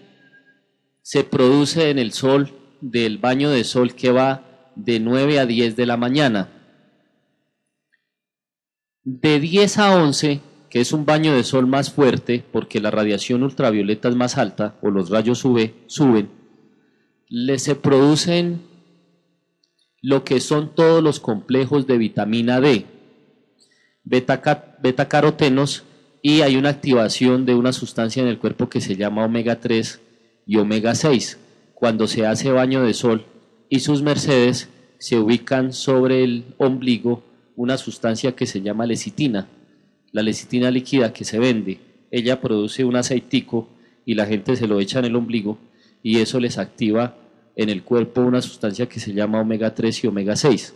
se produce en el sol del baño de sol que va de 9 a 10 de la mañana. De 10 a 11, que es un baño de sol más fuerte porque la radiación ultravioleta es más alta o los rayos UV suben, se producen lo que son todos los complejos de vitamina D, beta-carotenos, y hay una activación de una sustancia en el cuerpo que se llama omega 3 y omega 6. Cuando se hace baño de sol y sus mercedes se ubican sobre el ombligo una sustancia que se llama lecitina, la lecitina líquida que se vende. Ella produce un aceitico y la gente se lo echa en el ombligo y eso les activa en el cuerpo una sustancia que se llama omega 3 y omega 6.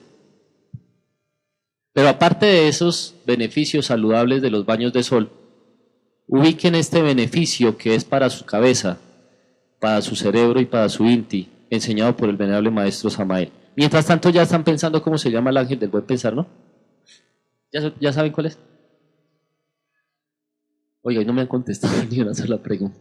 Pero aparte de esos beneficios saludables de los baños de sol, Ubiquen este beneficio que es para su cabeza, para su cerebro y para su inti, enseñado por el venerable maestro Samael. Mientras tanto ya están pensando cómo se llama el ángel del buen pensar, ¿no? ¿Ya saben cuál es? Oiga, y no me han contestado ni una sola pregunta.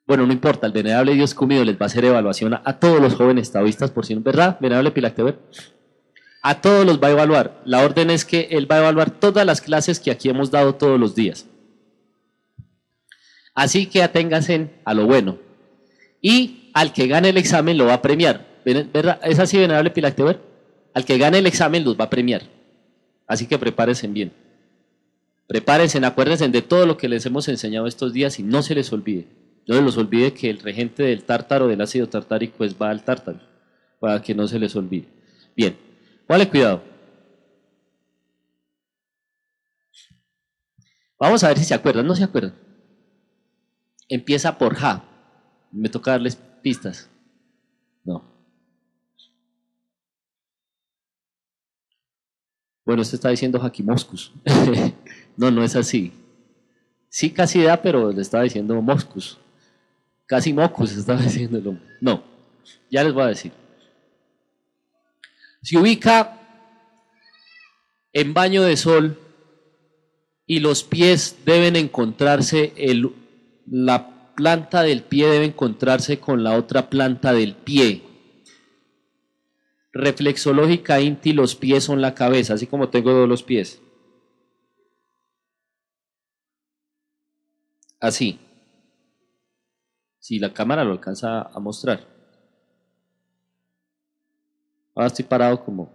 Bueno, no importa, el venerable Dios Cumido les va a hacer evaluación a todos los jóvenes taoístas, por si no, ¿verdad? Venerable Pilacteber. A todos los va a evaluar. La orden es que él va a evaluar todas las clases que aquí hemos dado todos los días. Así que aténganse a lo bueno. Y al que gane el examen lo va a premiar. ¿Verdad? ¿Es así, venerable Pilacteber? Al que gane el examen los va a premiar. Así que prepárense bien. Prepárense, acuérdense de todo lo que les hemos enseñado estos días y no se les olvide. No se les olvide que el regente del tártaro, del ácido tartárico, pues va al tártaro, para que no se les olvide. Bien, vale, cuidado. Vamos a ver si se acuerdan, no se acuerdan. Empieza por Ja. Me toca darles pistas. No. Bueno, esto está diciendo Jakimoscus. No, no es así. Sí, casi da, pero le estaba diciendo Moscus. Casi Mocus estaba diciendo el hombre. No, ya les voy a decir. Se ubica en baño de sol y los pies deben encontrarse, la planta del pie debe encontrarse con la otra planta del pie. Reflexológica inti, los pies son la cabeza, así como tengo los pies. Así. Si la cámara lo alcanza a mostrar. Ahora estoy parado como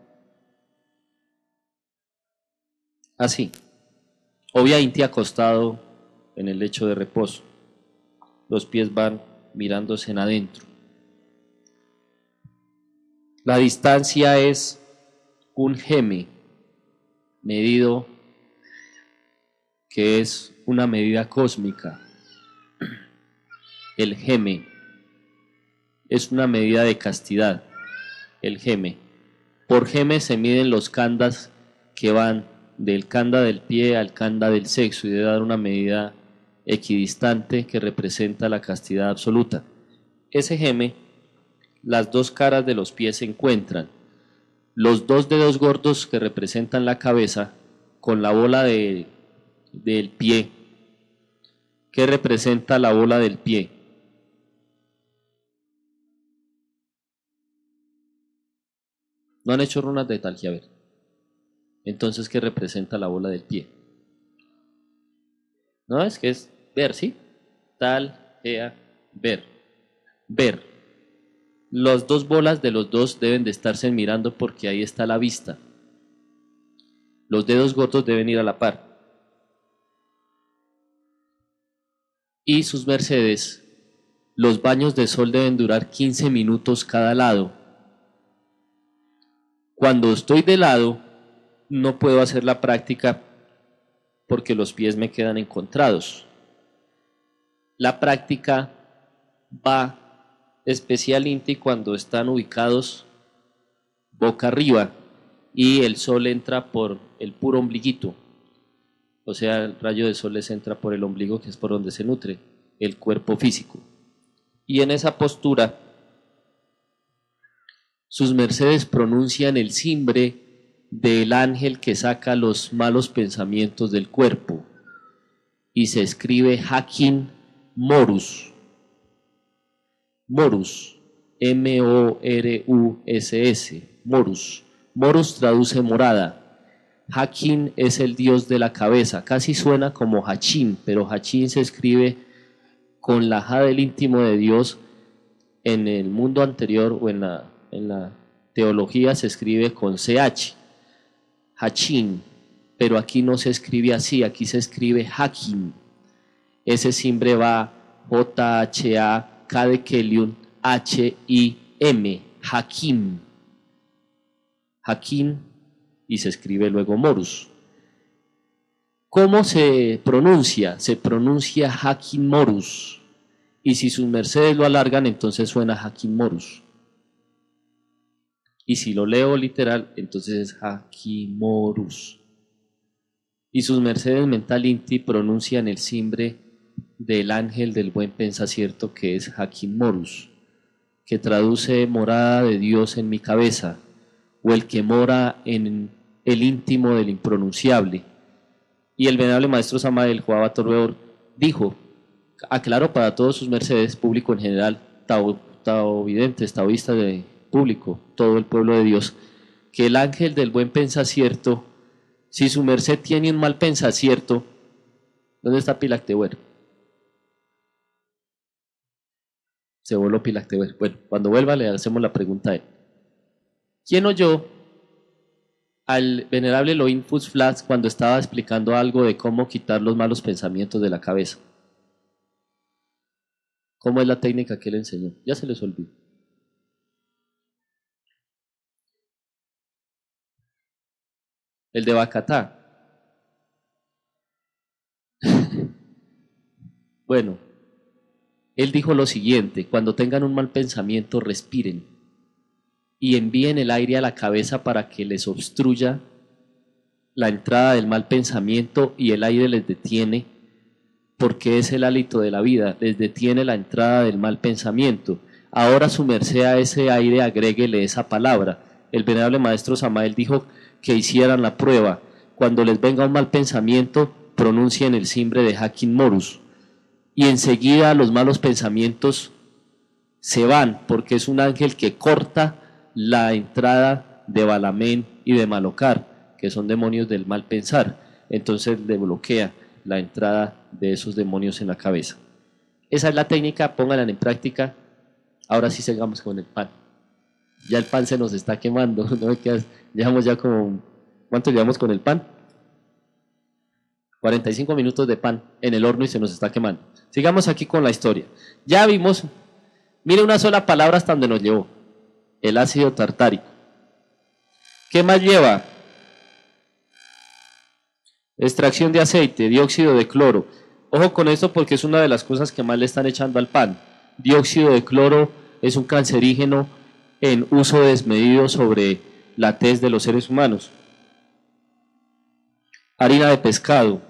así. Obvia inti acostado en el lecho de reposo. Los pies van mirándose en adentro. La distancia es un geme medido, que es una medida cósmica. El geme es una medida de castidad. El geme. Por geme se miden los kandas que van del kanda del pie al kanda del sexo y debe dar una medida equidistante que representa la castidad absoluta. Ese geme, las dos caras de los pies se encuentran. Los dos dedos gordos que representan la cabeza con la bola del pie, que representa la bola del pie. No han hecho runas de talgia, a ver. Entonces, ¿qué representa la bola del pie? No, es que es ver, ¿sí? Tal, ea, ver. Ver. Las dos bolas de los dos deben de estarse mirando porque ahí está la vista. Los dedos gordos deben ir a la par. Y sus mercedes, los baños de sol deben durar 15 minutos cada lado. Cuando estoy de lado, no puedo hacer la práctica porque los pies me quedan encontrados. La práctica va especialmente cuando están ubicados boca arriba y el sol entra por el puro ombliguito. O sea, el rayo de sol les entra por el ombligo, que es por donde se nutre el cuerpo físico. Y en esa postura, sus mercedes pronuncian el simbre del ángel que saca los malos pensamientos del cuerpo. Y se escribe Hakim Morus. Morus. M-O-R-U-S-S. Morus. Morus traduce morada. Hakim es el dios de la cabeza. Casi suena como Hachim, pero Hachim se escribe con la J del íntimo de Dios. En el mundo anterior o en la teología se escribe con CH. Hachim. Pero aquí no se escribe así, aquí se escribe Hakim. Ese simbre va J-H-A-K de Keliun, H-I-M, Hakim. Hakim, y se escribe luego Morus. ¿Cómo se pronuncia? Se pronuncia Hakim Morus. Y si sus mercedes lo alargan, entonces suena Hakim Morus. Y si lo leo literal, entonces es Hakim Morus. y sus mercedes mental inti pronuncian el simbre del ángel del buen pensacierto, que es Hakim Morus, que traduce morada de Dios en mi cabeza, o el que mora en el íntimo del impronunciable. Y el venerable maestro Samael Joab Torbeor dijo, aclaro para todos sus mercedes, público en general, taovidentes, taoístas de público, todo el pueblo de Dios, que el ángel del buen pensacierto, si su merced tiene un mal pensacierto, ¿dónde está Pilactewer? Se voló Pilactewer. Bueno, cuando vuelva le hacemos la pregunta a él. ¿Quién oyó al venerable Elohim Fusflas cuando estaba explicando algo de cómo quitar los malos pensamientos de la cabeza? ¿Cómo es la técnica que él enseñó? Ya se les olvidó. El de Bacatá. Bueno, él dijo lo siguiente: cuando tengan un mal pensamiento, respiren y envíen el aire a la cabeza para que les obstruya la entrada del mal pensamiento, y el aire les detiene, porque es el hálito de la vida, les detiene la entrada del mal pensamiento. Ahora su merced a ese aire agréguele esa palabra. El venerable maestro Samael dijo que hicieran la prueba. Cuando les venga un mal pensamiento, pronuncien el simbre de Hakim Morus, y enseguida los malos pensamientos se van, porque es un ángel que corta la entrada de Balamén y de Malocar, que son demonios del mal pensar. Entonces le bloquea la entrada de esos demonios en la cabeza. Esa es la técnica, pónganla en práctica. Ahora sí sigamos con el pan. Ya el pan se nos está quemando, ¿no? Llevamos ya como, ¿cuánto llevamos con el pan? 45 minutos de pan en el horno y se nos está quemando. Sigamos aquí con la historia. Ya vimos, mire una sola palabra hasta donde nos llevó: el ácido tartárico. ¿Qué más lleva? Extracción de aceite, dióxido de cloro. Ojo con esto porque es una de las cosas que más le están echando al pan. Dióxido de cloro es un cancerígeno en uso desmedido sobre la tez de los seres humanos. Harina de pescado.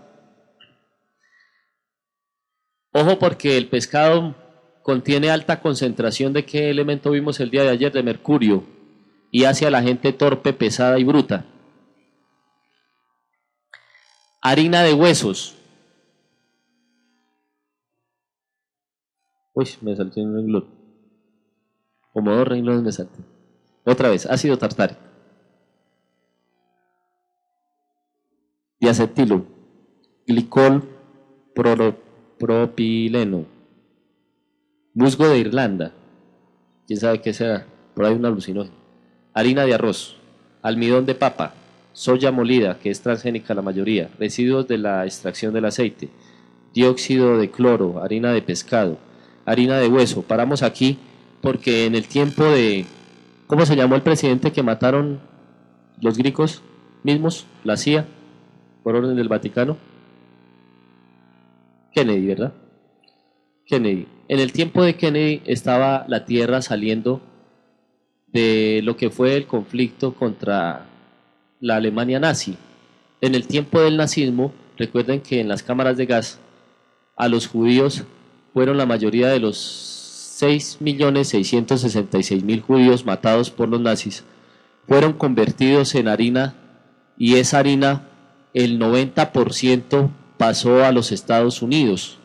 Ojo porque el pescado contiene alta concentración de ¿qué elemento vimos el día de ayer? De mercurio, y hace a la gente torpe, pesada y bruta. Harina de huesos. Uy, me salté un renglón. Como 2 renglones me salté. Otra vez, ácido tartárico. Diacetilo. Glicol propileno. Musgo de Irlanda. ¿Quién sabe qué será? Por ahí un alucinógeno. Harina de arroz. Almidón de papa. Soya molida, que es transgénica la mayoría. Residuos de la extracción del aceite. Dióxido de cloro. Harina de pescado. Harina de hueso. Paramos aquí porque en el tiempo de... ¿Cómo se llamó el presidente que mataron los griegos mismos? La CIA, por orden del Vaticano. Kennedy, ¿verdad? Kennedy. En el tiempo de Kennedy estaba la Tierra saliendo de lo que fue el conflicto contra la Alemania nazi. En el tiempo del nazismo, recuerden que en las cámaras de gas a los judíos fueron la mayoría de los 6.666.000 judíos matados por los nazis, fueron convertidos en harina, y esa harina, el 90% pasó a los Estados Unidos.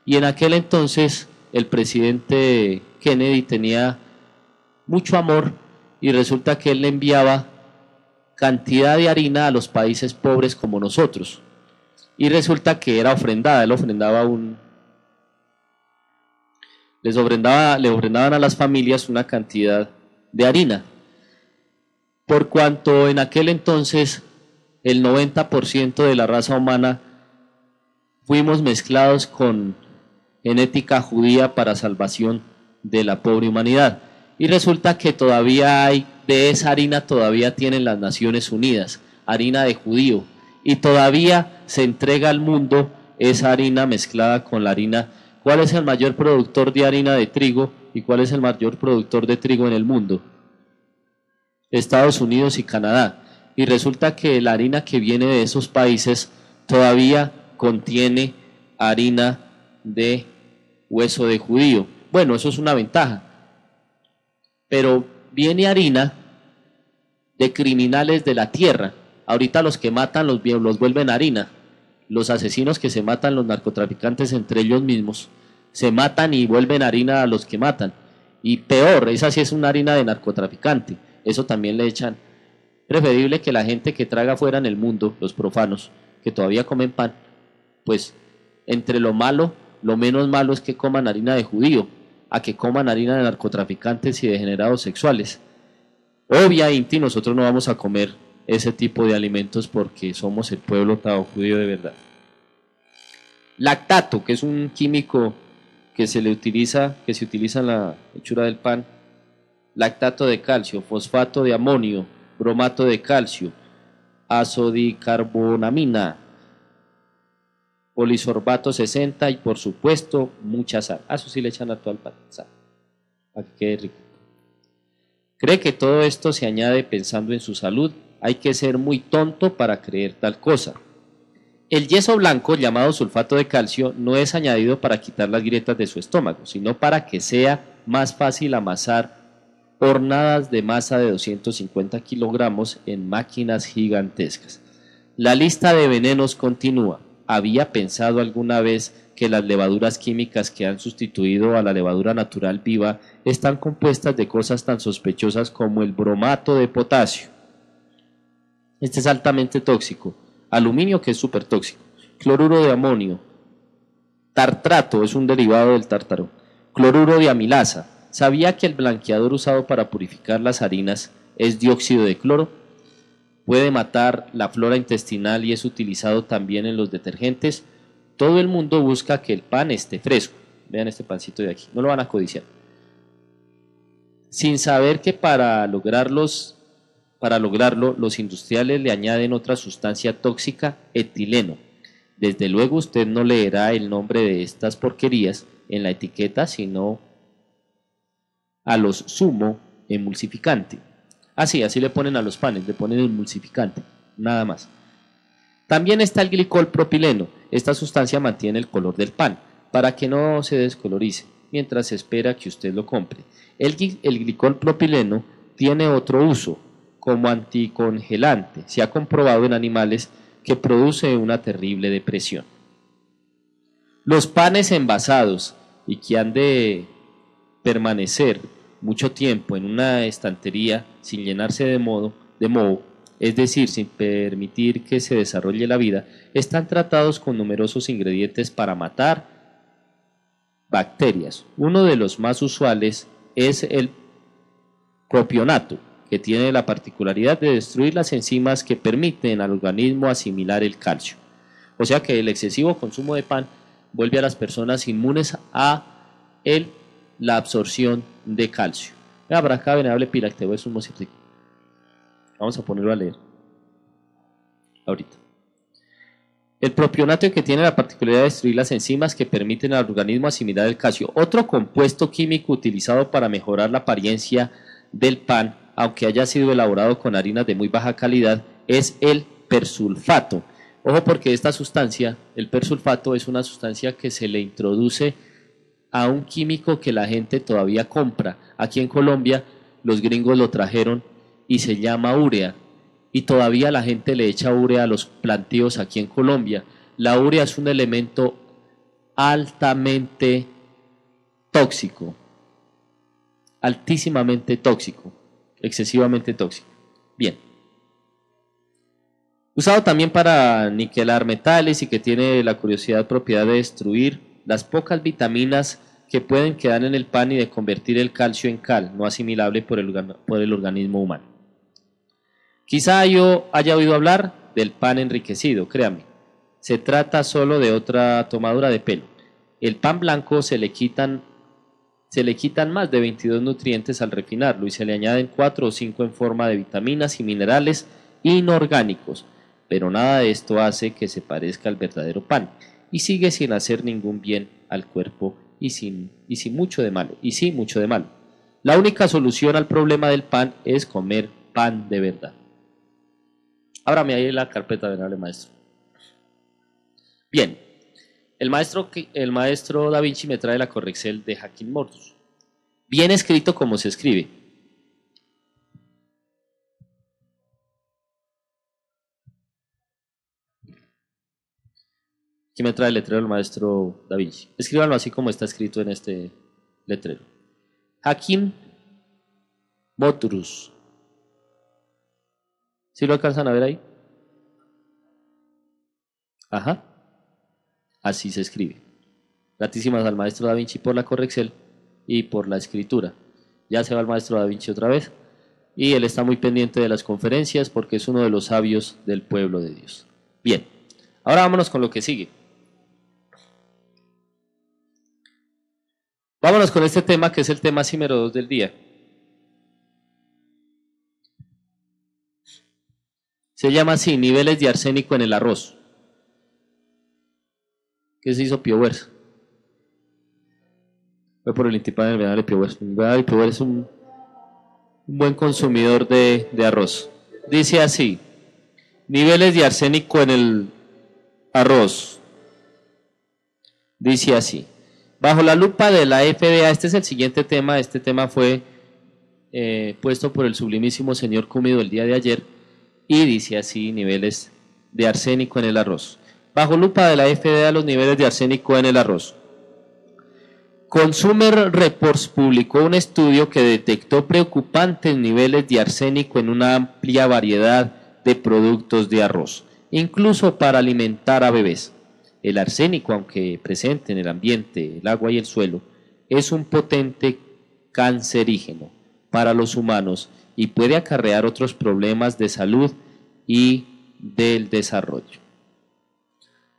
Y en aquel entonces el presidente Kennedy tenía mucho amor, y resulta que él le enviaba cantidad de harina a los países pobres como nosotros, y resulta que era ofrendada. Él ofrendaba le ofrendaban a las familias una cantidad de harina, por cuanto en aquel entonces el 90% de la raza humana fuimos mezclados con genética judía para salvación de la pobre humanidad. Y resulta que todavía hay, de esa harina todavía tienen las Naciones Unidas, harina de judío, y todavía se entrega al mundo esa harina mezclada con la harina. ¿Cuál es el mayor productor de harina de trigo y cuál es el mayor productor de trigo en el mundo? Estados Unidos y Canadá. Y resulta que la harina que viene de esos países todavía contiene harina de hueso de judío. Bueno, eso es una ventaja, pero viene harina de criminales de la tierra. Ahorita los que matan los vuelven harina. Los asesinos que se matan, los narcotraficantes entre ellos mismos, se matan y vuelven harina a los que matan. Y peor, esa sí es una harina de narcotraficante. Eso también le echan. Preferible que la gente que traga fuera en el mundo, los profanos, que todavía comen pan, pues entre lo malo, lo menos malo es que coman harina de judío, a que coman harina de narcotraficantes y degenerados sexuales. Obviamente nosotros no vamos a comer ese tipo de alimentos porque somos el pueblo judío de verdad. Lactato, que es un químico que se utiliza en la hechura del pan. Lactato de calcio, fosfato de amonio, bromato de calcio, azodicarbonamina, polisorbato 60 y por supuesto mucha sal. Eso sí le echan a todo el pan, sal, para que quede rico. Cree que todo esto se añade pensando en su salud. Hay que ser muy tonto para creer tal cosa. El yeso blanco, llamado sulfato de calcio, no es añadido para quitar las grietas de su estómago, sino para que sea más fácil amasar hornadas de masa de 250 kilogramos en máquinas gigantescas. La lista de venenos continúa. ¿Había pensado alguna vez que las levaduras químicas que han sustituido a la levadura natural viva están compuestas de cosas tan sospechosas como el bromato de potasio? Este es altamente tóxico. Aluminio, que es súper tóxico. Cloruro de amonio. Tartrato, es un derivado del tártaro. Cloruro de amilasa. ¿Sabía que el blanqueador usado para purificar las harinas es dióxido de cloro? Puede matar la flora intestinal y es utilizado también en los detergentes. Todo el mundo busca que el pan esté fresco. Vean este pancito de aquí, no lo van a codiciar. Sin saber que para lograrlo, los industriales le añaden otra sustancia tóxica, etileno. Desde luego usted no leerá el nombre de estas porquerías en la etiqueta, sino a los sumo emulsificante. Así le ponen a los panes, le ponen emulsificante, nada más. También está el glicol propileno. Esta sustancia mantiene el color del pan para que no se descolorice mientras se espera que usted lo compre. El glicol propileno tiene otro uso como anticongelante. Se ha comprobado en animales que produce una terrible depresión. Los panes envasados y que han de permanecer mucho tiempo en una estantería sin llenarse de moho, es decir, sin permitir que se desarrolle la vida, están tratados con numerosos ingredientes para matar bacterias. Uno de los más usuales es el propionato, que tiene la particularidad de destruir las enzimas que permiten al organismo asimilar el calcio. O sea que el excesivo consumo de pan vuelve a las personas inmunes a la absorción de calcio. Habrá acá venerable Pilacteo, es un mocirrico. Vamos a ponerlo a leer ahorita. El propionato, que tiene la particularidad de destruir las enzimas que permiten al organismo asimilar el calcio. Otro compuesto químico utilizado para mejorar la apariencia del pan, aunque haya sido elaborado con harinas de muy baja calidad, es el persulfato. Ojo, porque esta sustancia, el persulfato, es una sustancia que se le introduce a un químico que la gente todavía compra. Aquí en Colombia los gringos lo trajeron y se llama urea, y todavía la gente le echa urea a los plantíos aquí en Colombia. La urea es un elemento altamente tóxico, altísimamente tóxico, excesivamente tóxico. Bien. Usado también para niquelar metales y que tiene la curiosidad propiedad de destruir las pocas vitaminas que pueden quedar en el pan y de convertir el calcio en cal, no asimilable por el organismo humano. Quizá yo haya oído hablar del pan enriquecido, créame. Se trata solo de otra tomadura de pelo. El pan blanco se le quitan más de 22 nutrientes al refinarlo y se le añaden 4 o 5 en forma de vitaminas y minerales inorgánicos, pero nada de esto hace que se parezca al verdadero pan y sigue sin hacer ningún bien al cuerpo y mucho de malo. La única solución al problema del pan es comer pan de verdad. Ábrame ahí la carpeta, venerable maestro. Bien, el maestro Da Vinci me trae la corrección de Hakim Mortus. Bien escrito como se escribe. Aquí me trae el letrero del maestro Da Vinci. Escríbanlo así como está escrito en este letrero. Hakim Mortus. ¿Sí lo alcanzan a ver ahí? Ajá. Así se escribe. Gratísimas al maestro Da Vinci por la corrección y por la escritura. Ya se va el maestro Da Vinci otra vez. Y él está muy pendiente de las conferencias porque es uno de los sabios del pueblo de Dios. Bien, ahora vámonos con lo que sigue. Vámonos con este tema que es el tema número 2 del día. Se llama así, niveles de arsénico en el arroz. ¿Qué se hizo Piovers? Fue por el intipán del venado de Piovers. El venado de Piovers es un buen consumidor de arroz. Dice así, niveles de arsénico en el arroz. Dice así, bajo la lupa de la FDA, este es el siguiente tema, este tema fue puesto por el sublimísimo señor Cúmido el día de ayer, y dice así, niveles de arsénico en el arroz. Bajo lupa de la FDA, los niveles de arsénico en el arroz. Consumer Reports publicó un estudio que detectó preocupantes niveles de arsénico en una amplia variedad de productos de arroz, incluso para alimentar a bebés. El arsénico, aunque presente en el ambiente, el agua y el suelo, es un potente cancerígeno para los humanos y puede acarrear otros problemas de salud y del desarrollo.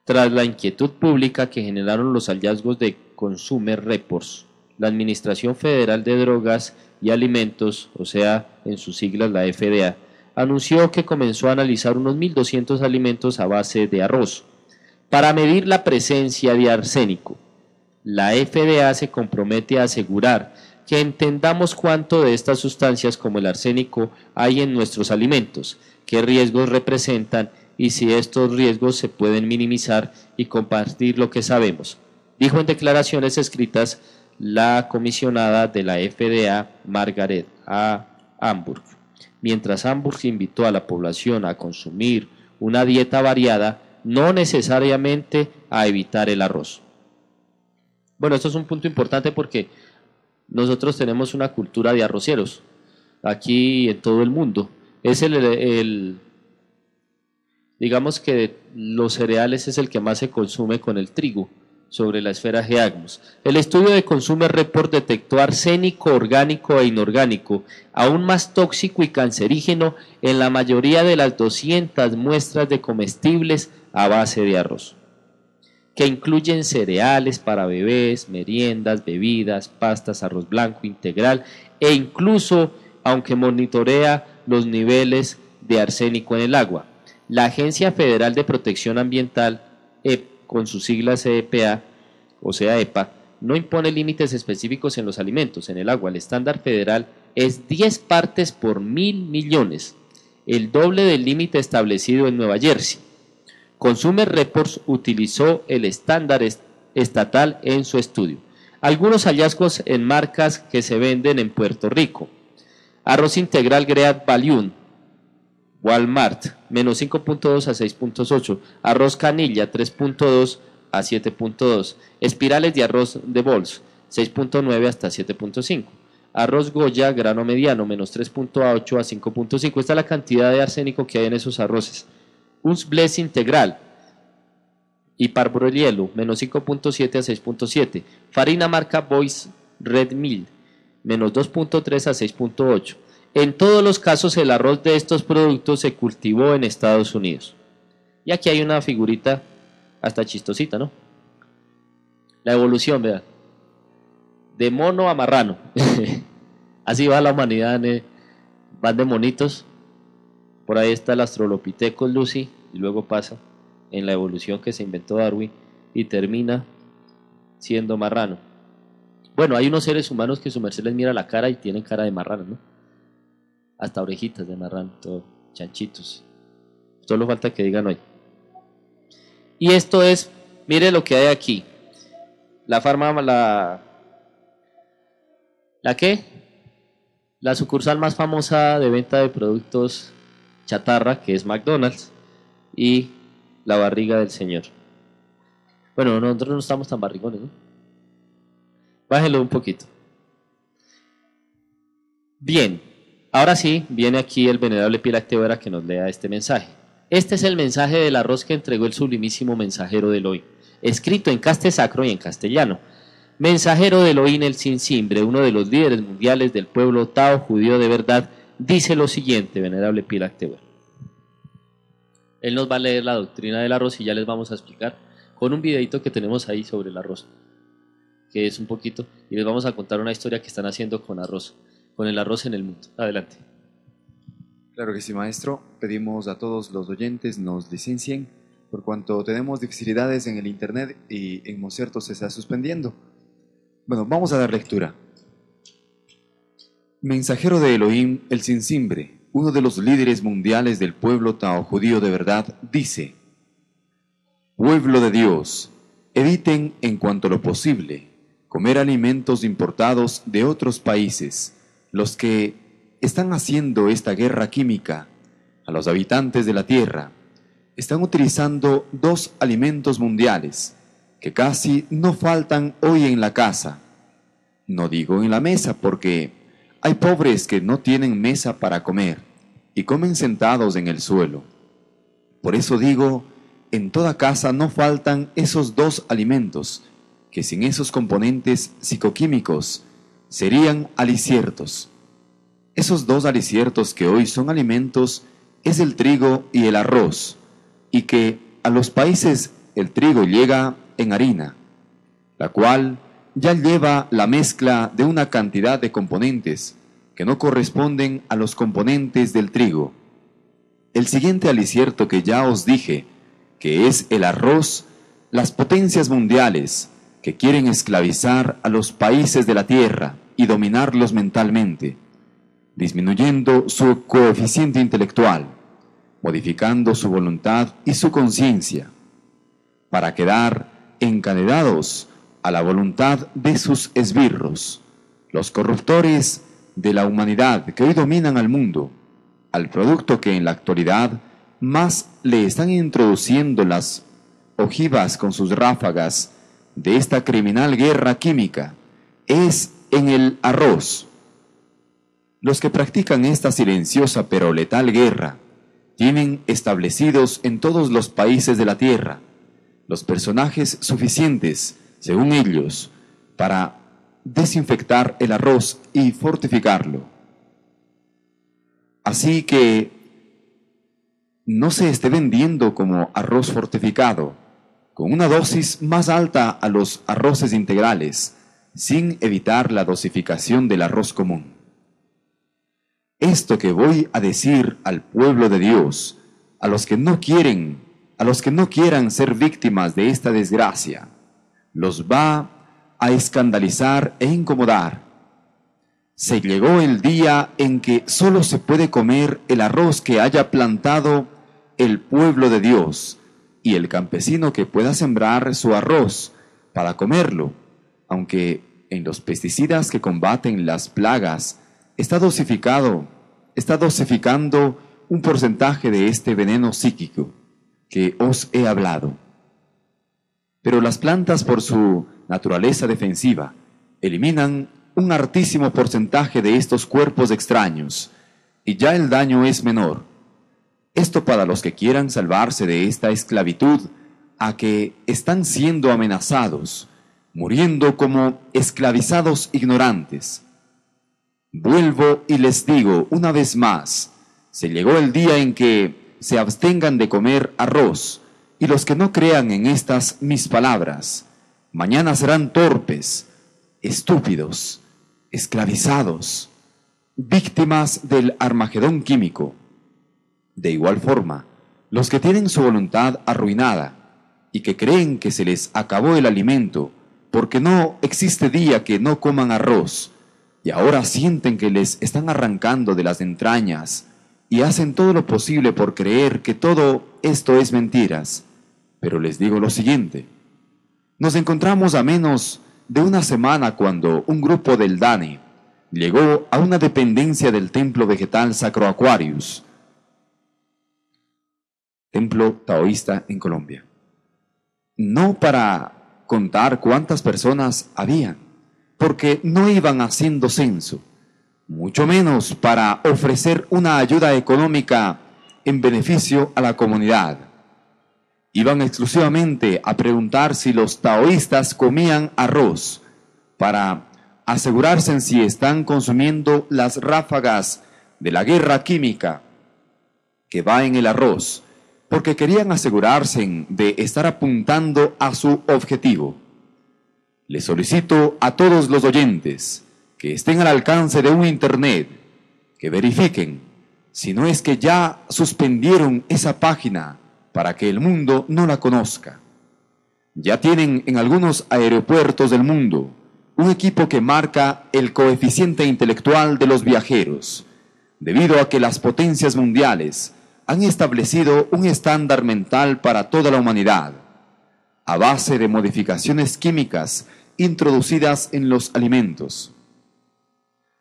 Tras la inquietud pública que generaron los hallazgos de Consumer Reports, la Administración Federal de Drogas y Alimentos, o sea, en sus siglas la FDA, anunció que comenzó a analizar unos 1.200 alimentos a base de arroz para medir la presencia de arsénico. La FDA se compromete a asegurar que entendamos cuánto de estas sustancias como el arsénico hay en nuestros alimentos, qué riesgos representan y si estos riesgos se pueden minimizar y compartir lo que sabemos, dijo en declaraciones escritas la comisionada de la FDA, Margaret A. Hamburg. Mientras Hamburg invitó a la población a consumir una dieta variada, no necesariamente a evitar el arroz. Bueno, esto es un punto importante porque nosotros tenemos una cultura de arroceros aquí en todo el mundo. Es digamos que de los cereales es el que más se consume con el trigo sobre la esfera Geagmus. El estudio de Consumer Report detectó arsénico orgánico e inorgánico, aún más tóxico y cancerígeno en la mayoría de las 200 muestras de comestibles a base de arroz, que incluyen cereales para bebés, meriendas, bebidas, pastas, arroz blanco integral e incluso, aunque monitorea los niveles de arsénico en el agua. La Agencia Federal de Protección Ambiental, con sus siglas EPA, o sea EPA, no impone límites específicos en los alimentos, en el agua. El estándar federal es 10 partes por 1.000 millones, el doble del límite establecido en Nueva Jersey. Consumer Reports utilizó el estándar estatal en su estudio. Algunos hallazgos en marcas que se venden en Puerto Rico. Arroz integral Great Value, Walmart, menos 5.2 a 6.8. Arroz canilla, 3.2 a 7.2. Espirales de arroz de Bols, 6.9 hasta 7.5. Arroz Goya, grano mediano, menos 3.8 a 5.5. Esta es la cantidad de arsénico que hay en esos arroces. Un Bless integral y Parbrolielo, menos 5.7 a 6.7. Farina marca Boyce Red Mill, menos 2.3 a 6.8. En todos los casos el arroz de estos productos se cultivó en Estados Unidos. Y aquí hay una figurita hasta chistosita, ¿no? La evolución, vean. De mono a marrano. Así va la humanidad, van de monitos. Por ahí está el Australopithecus Lucy y luego pasa en la evolución que se inventó Darwin y termina siendo marrano. Bueno, hay unos seres humanos que su merced les mira la cara y tienen cara de marrano, ¿no? Hasta orejitas de marrano, todo, chanchitos. Solo falta que digan hoy. Y esto es Mire lo que hay aquí. La farma, ¿la qué? La sucursal más famosa de venta de productos chatarra, que es McDonald's, y la barriga del señor. Bueno, nosotros no estamos tan barrigones, ¿no? Bájenlo un poquito. Bien, ahora sí, viene aquí el venerable Pilacteo Vera que nos lea este mensaje. Este es el mensaje del arroz que entregó el sublimísimo mensajero de Elohim, escrito en castesacro y en castellano. Mensajero de Elohim el Sinsimbre, uno de los líderes mundiales del pueblo Tao judío de verdad, dice lo siguiente, venerable Pilacteo Vera. Él nos va a leer la doctrina del arroz y ya les vamos a explicar con un videito que tenemos ahí sobre el arroz, que es un poquito, y les vamos a contar una historia que están haciendo con arroz, con el arroz en el mundo. Adelante. Claro que sí, maestro. Pedimos a todos los oyentes nos licencien por cuanto tenemos dificultades en el internet y en Mocierto se está suspendiendo. Bueno, vamos a dar lectura. Mensajero de Elohim, el Sinsimbre, uno de los líderes mundiales del pueblo Tao judío de verdad, dice: Pueblo de Dios, eviten en cuanto lo posible comer alimentos importados de otros países, los que están haciendo esta guerra química a los habitantes de la tierra. Están utilizando dos alimentos mundiales que casi no faltan hoy en la casa. No digo en la mesa porque hay pobres que no tienen mesa para comer y comen sentados en el suelo. Por eso digo, en toda casa no faltan esos dos alimentos que sin esos componentes psicoquímicos serían aliciertos. Esos dos aliciertos que hoy son alimentos es el trigo y el arroz, y que a los países el trigo llega en harina, la cual ya lleva la mezcla de una cantidad de componentes que no corresponden a los componentes del trigo. El siguiente alicierto que ya os dije, que es el arroz, las potencias mundiales que quieren esclavizar a los países de la tierra y dominarlos mentalmente, disminuyendo su coeficiente intelectual, modificando su voluntad y su conciencia, para quedar encadenados a la voluntad de sus esbirros, los corruptores de la humanidad que hoy dominan al mundo, al producto que en la actualidad más le están introduciendo las ojivas con sus ráfagas de esta criminal guerra química, es en el arroz. Los que practican esta silenciosa pero letal guerra tienen establecidos en todos los países de la tierra los personajes suficientes, según ellos, para desinfectar el arroz y fortificarlo. Así que no se esté vendiendo como arroz fortificado, con una dosis más alta a los arroces integrales, sin evitar la dosificación del arroz común. Esto que voy a decir al pueblo de Dios, a los que no quieran ser víctimas de esta desgracia, los va a escandalizar e incomodar. Se llegó el día en que solo se puede comer el arroz que haya plantado el pueblo de Dios y el campesino que pueda sembrar su arroz para comerlo, aunque en los pesticidas que combaten las plagas está dosificando un porcentaje de este veneno psíquico que os he hablado. Pero las plantas, por su naturaleza defensiva, eliminan un altísimo porcentaje de estos cuerpos extraños, y ya el daño es menor. Esto para los que quieran salvarse de esta esclavitud a que están siendo amenazados, muriendo como esclavizados ignorantes. Vuelvo y les digo una vez más, se llegó el día en que se abstengan de comer arroz, y los que no crean en estas mis palabras, mañana serán torpes, estúpidos, esclavizados, víctimas del Armagedón químico. De igual forma, los que tienen su voluntad arruinada y que creen que se les acabó el alimento porque no existe día que no coman arroz, y ahora sienten que les están arrancando de las entrañas y hacen todo lo posible por creer que todo esto es mentiras. Pero les digo lo siguiente: Nos encontramos a menos de una semana cuando un grupo del DANE llegó a una dependencia del templo vegetal Sacro Aquarius, templo taoísta en Colombia. No para contar cuántas personas habían, porque no iban haciendo censo, mucho menos para ofrecer una ayuda económica en beneficio a la comunidad. Iban exclusivamente a preguntar si los taoístas comían arroz, para asegurarse en si están consumiendo las ráfagas de la guerra química que va en el arroz, porque querían asegurarse de estar apuntando a su objetivo. Les solicito a todos los oyentes que estén al alcance de un internet, que verifiquen si no es que ya suspendieron esa página para que el mundo no la conozca. Ya tienen en algunos aeropuertos del mundo un equipo que marca el coeficiente intelectual de los viajeros, debido a que las potencias mundiales han establecido un estándar mental para toda la humanidad, a base de modificaciones químicas introducidas en los alimentos.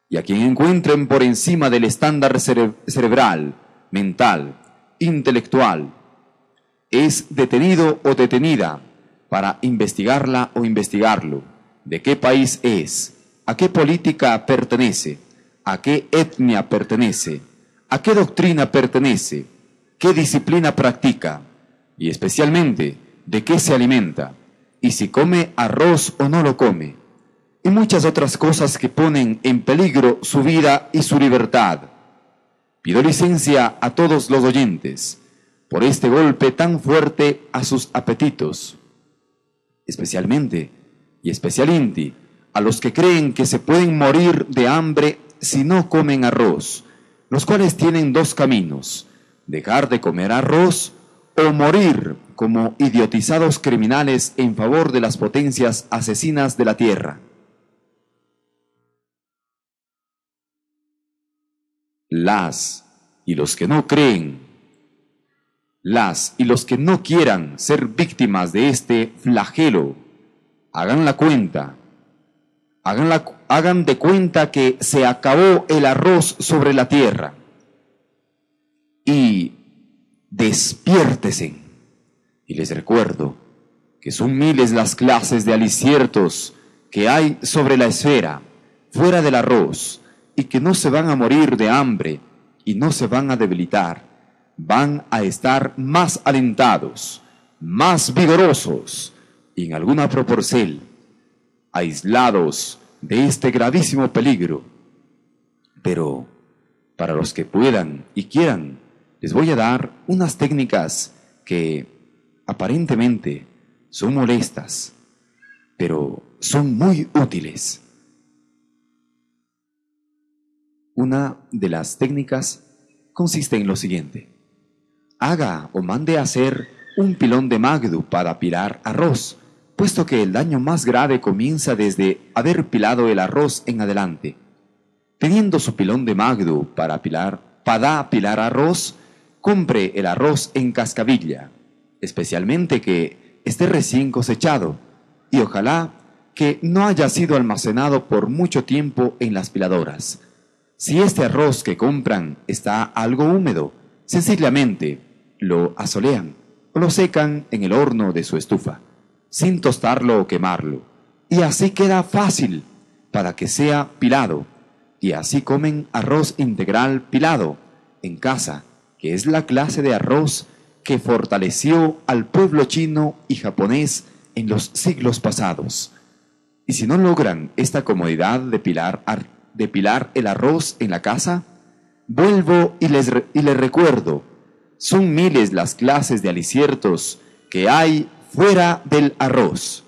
Y a quien encuentren por encima del estándar cerebral, mental, intelectual, es detenido o detenida para investigarla o investigarlo, de qué país es, a qué política pertenece, a qué etnia pertenece, a qué doctrina pertenece, qué disciplina practica y especialmente de qué se alimenta y si come arroz o no lo come, y muchas otras cosas que ponen en peligro su vida y su libertad. Pido licencia a todos los oyentes por este golpe tan fuerte a sus apetitos, especialmente y especialmente a los que creen que se pueden morir de hambre si no comen arroz, los cuales tienen dos caminos: dejar de comer arroz o morir como idiotizados criminales en favor de las potencias asesinas de la tierra. Las y los que no creen, las y los que no quieran ser víctimas de este flagelo, hagan la cuenta, hagan de cuenta que se acabó el arroz sobre la tierra y despiértese. Y les recuerdo que son miles las clases de aliciertos que hay sobre la esfera, fuera del arroz, y que no se van a morir de hambre y no se van a debilitar, van a estar más alentados, más vigorosos y en alguna proporción aislados de este gravísimo peligro. Pero para los que puedan y quieran, les voy a dar unas técnicas que aparentemente son molestas, pero son muy útiles. Una de las técnicas consiste en lo siguiente: haga o mande a hacer un pilón de magdu para pilar arroz, puesto que el daño más grave comienza desde haber pilado el arroz en adelante. Teniendo su pilón de magdu para pilar arroz, compre el arroz en cascabilla, especialmente que esté recién cosechado, y ojalá que no haya sido almacenado por mucho tiempo en las piladoras. Si este arroz que compran está algo húmedo, sencillamente lo asolean o lo secan en el horno de su estufa, sin tostarlo o quemarlo, y así queda fácil para que sea pilado, y así comen arroz integral pilado en casa, que es la clase de arroz que fortaleció al pueblo chino y japonés en los siglos pasados. Y si no logran esta comodidad de pilar el arroz en la casa, vuelvo y les recuerdo, son miles las clases de aliciertos que hay fuera del arroz.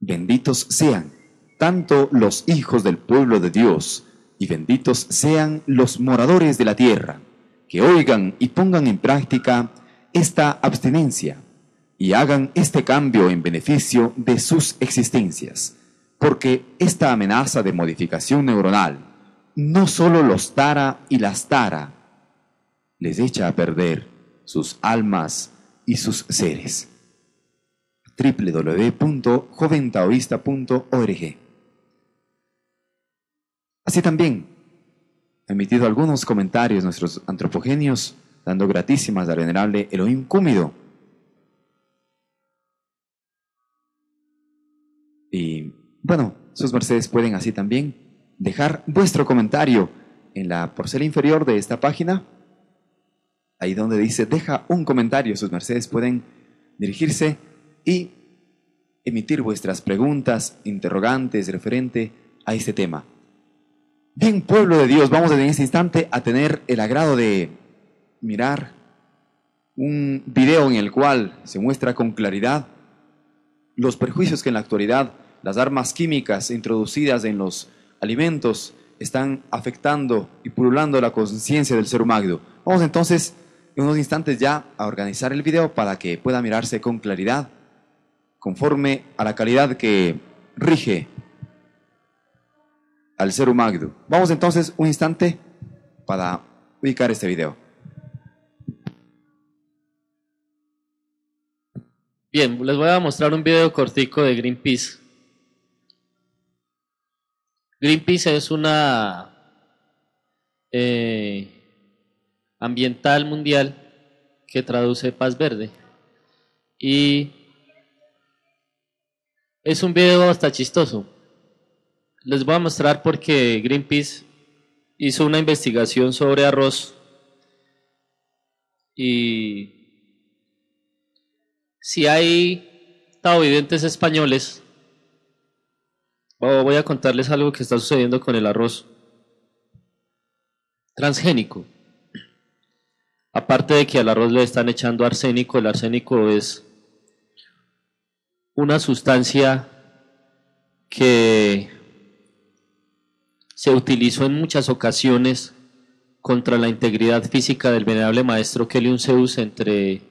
Benditos sean tanto los hijos del pueblo de Dios, y benditos sean los moradores de la tierra, que oigan y pongan en práctica esta abstinencia, y hagan este cambio en beneficio de sus existencias, porque esta amenaza de modificación neuronal no solo los tara y las tara, les echa a perder sus almas y sus seres. www.joventaoísta.org. Así también ha emitido algunos comentarios nuestros antropogenios, dando gratísimas al venerable Elohim Cúmido. Y bueno, sus mercedes pueden así también dejar vuestro comentario en la porcela inferior de esta página. Ahí donde dice deja un comentario, sus mercedes pueden dirigirse y emitir vuestras preguntas, interrogantes referente a este tema. Bien, pueblo de Dios, vamos en este instante a tener el agrado de mirar un video en el cual se muestra con claridad los perjuicios que en la actualidad las armas químicas introducidas en los alimentos están afectando y pululando la conciencia del ser humano. Vamos entonces en unos instantes ya a organizar el video para que pueda mirarse con claridad, conforme a la calidad que rige al ser humano. Vamos entonces un instante para ubicar este video. Bien, les voy a mostrar un video cortico de Greenpeace. Greenpeace es una ambiental mundial que traduce paz verde. Y es un video hasta chistoso. Les voy a mostrar porque Greenpeace hizo una investigación sobre arroz y si hay taovidentes españoles, voy a contarles algo que está sucediendo con el arroz transgénico. Aparte de que al arroz le están echando arsénico, el arsénico es una sustancia que se utilizó en muchas ocasiones contra la integridad física del venerable maestro Keliun Zeus entre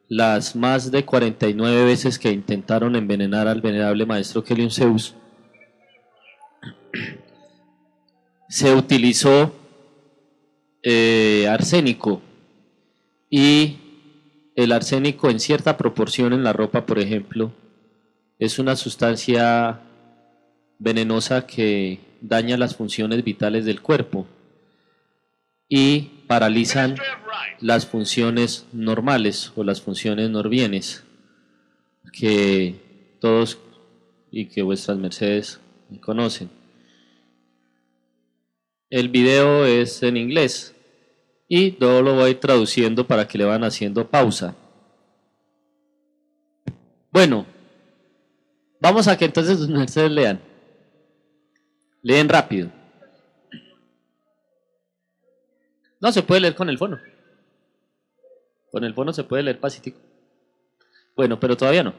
las más de 49 veces que intentaron envenenar al venerable maestro Keliun Zeus. Se utilizó arsénico, y el arsénico en cierta proporción en la ropa, por ejemplo, es una sustancia venenosa que daña las funciones vitales del cuerpo y paralizan las funciones normales o las funciones norvienes que todos y que vuestras mercedes conocen. El video es en inglés y todo lo voy traduciendo para que le van haciendo pausa. Bueno, vamos a que entonces sus mercedes lean. Leen rápido. No, se puede leer con el fono. Con el fono se puede leer pacífico. Bueno, pero todavía no.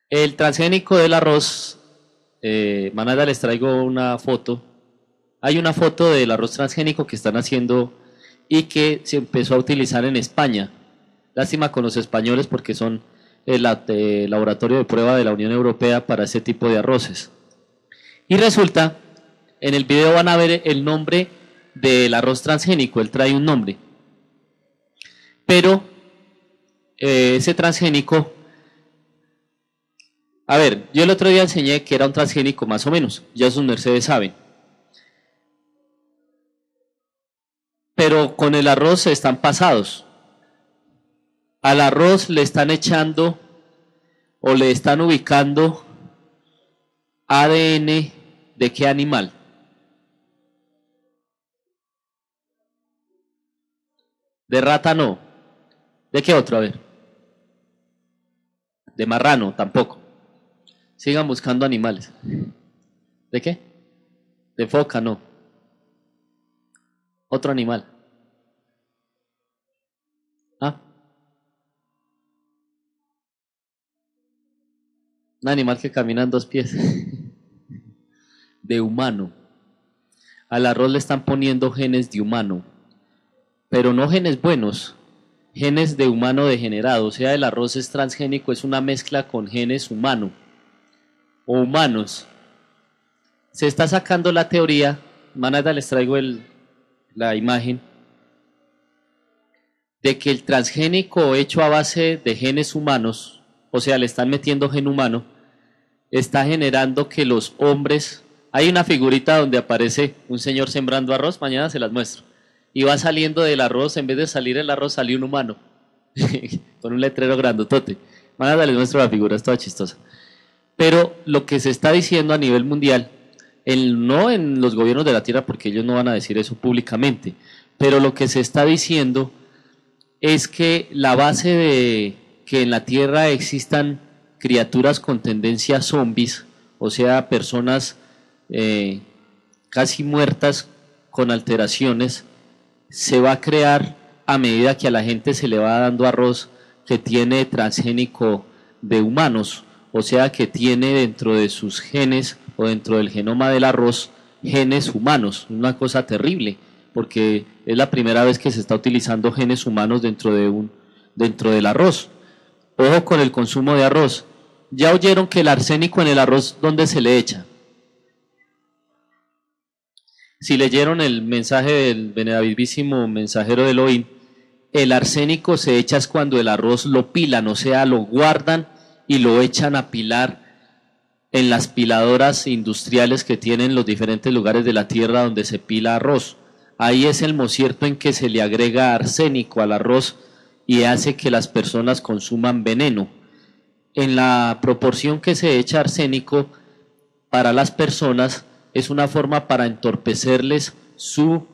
El transgénico del arroz, manada, les traigo una foto. Hay una foto del arroz transgénico que están haciendo y que se empezó a utilizar en España. Lástima con los españoles porque son el laboratorio de prueba de la Unión Europea para ese tipo de arroces. Y resulta, en el video van a ver el nombre del arroz transgénico, él trae un nombre. Pero ese transgénico, a ver, yo el otro día enseñé que era un transgénico más o menos, ya sus mercedes saben. Pero con el arroz están pasados. Al arroz le están echando o le están ubicando ADN de qué animal. De rata no. ¿De qué otro? A ver. De marrano tampoco. Sigan buscando animales. ¿De qué? De foca no. Otro animal. ¿Ah? Un animal que camina en dos pies. De humano. Al arroz le están poniendo genes de humano, pero no genes buenos, genes de humano degenerado. O sea, el arroz es transgénico, es una mezcla con genes humano o humanos. Se está sacando la teoría, manada, les traigo la imagen, de que el transgénico hecho a base de genes humanos o sea, le están metiendo gen humano, está generando que los hombres, hay una figurita donde aparece un señor sembrando arroz, mañana se las muestro, y va saliendo del arroz, en vez de salir el arroz, salió un humano, con un letrero grandotote. Mañana les muestro la figura, es toda chistosa. Pero lo que se está diciendo a nivel mundial, no en los gobiernos de la Tierra, porque ellos no van a decir eso públicamente, pero lo que se está diciendo es que la base de que en la Tierra existan criaturas con tendencia zombies, o sea, personas casi muertas con alteraciones, se va a crear a medida que a la gente se le va dando arroz que tiene transgénico de humanos, o sea que tiene dentro de sus genes o dentro del genoma del arroz genes humanos, una cosa terrible, porque es la primera vez que se está utilizando genes humanos dentro del arroz. Ojo con el consumo de arroz. Ya oyeron que el arsénico en el arroz, ¿dónde se le echa? Si leyeron el mensaje del venerabilísimo mensajero de Elohim, el arsénico se echa es cuando el arroz lo pilan, o sea, lo guardan y lo echan a pilar en las piladoras industriales que tienen los diferentes lugares de la tierra donde se pila arroz. Ahí es el mocierto en que se le agrega arsénico al arroz y hace que las personas consuman veneno. En la proporción que se echa arsénico para las personas es una forma para entorpecerles su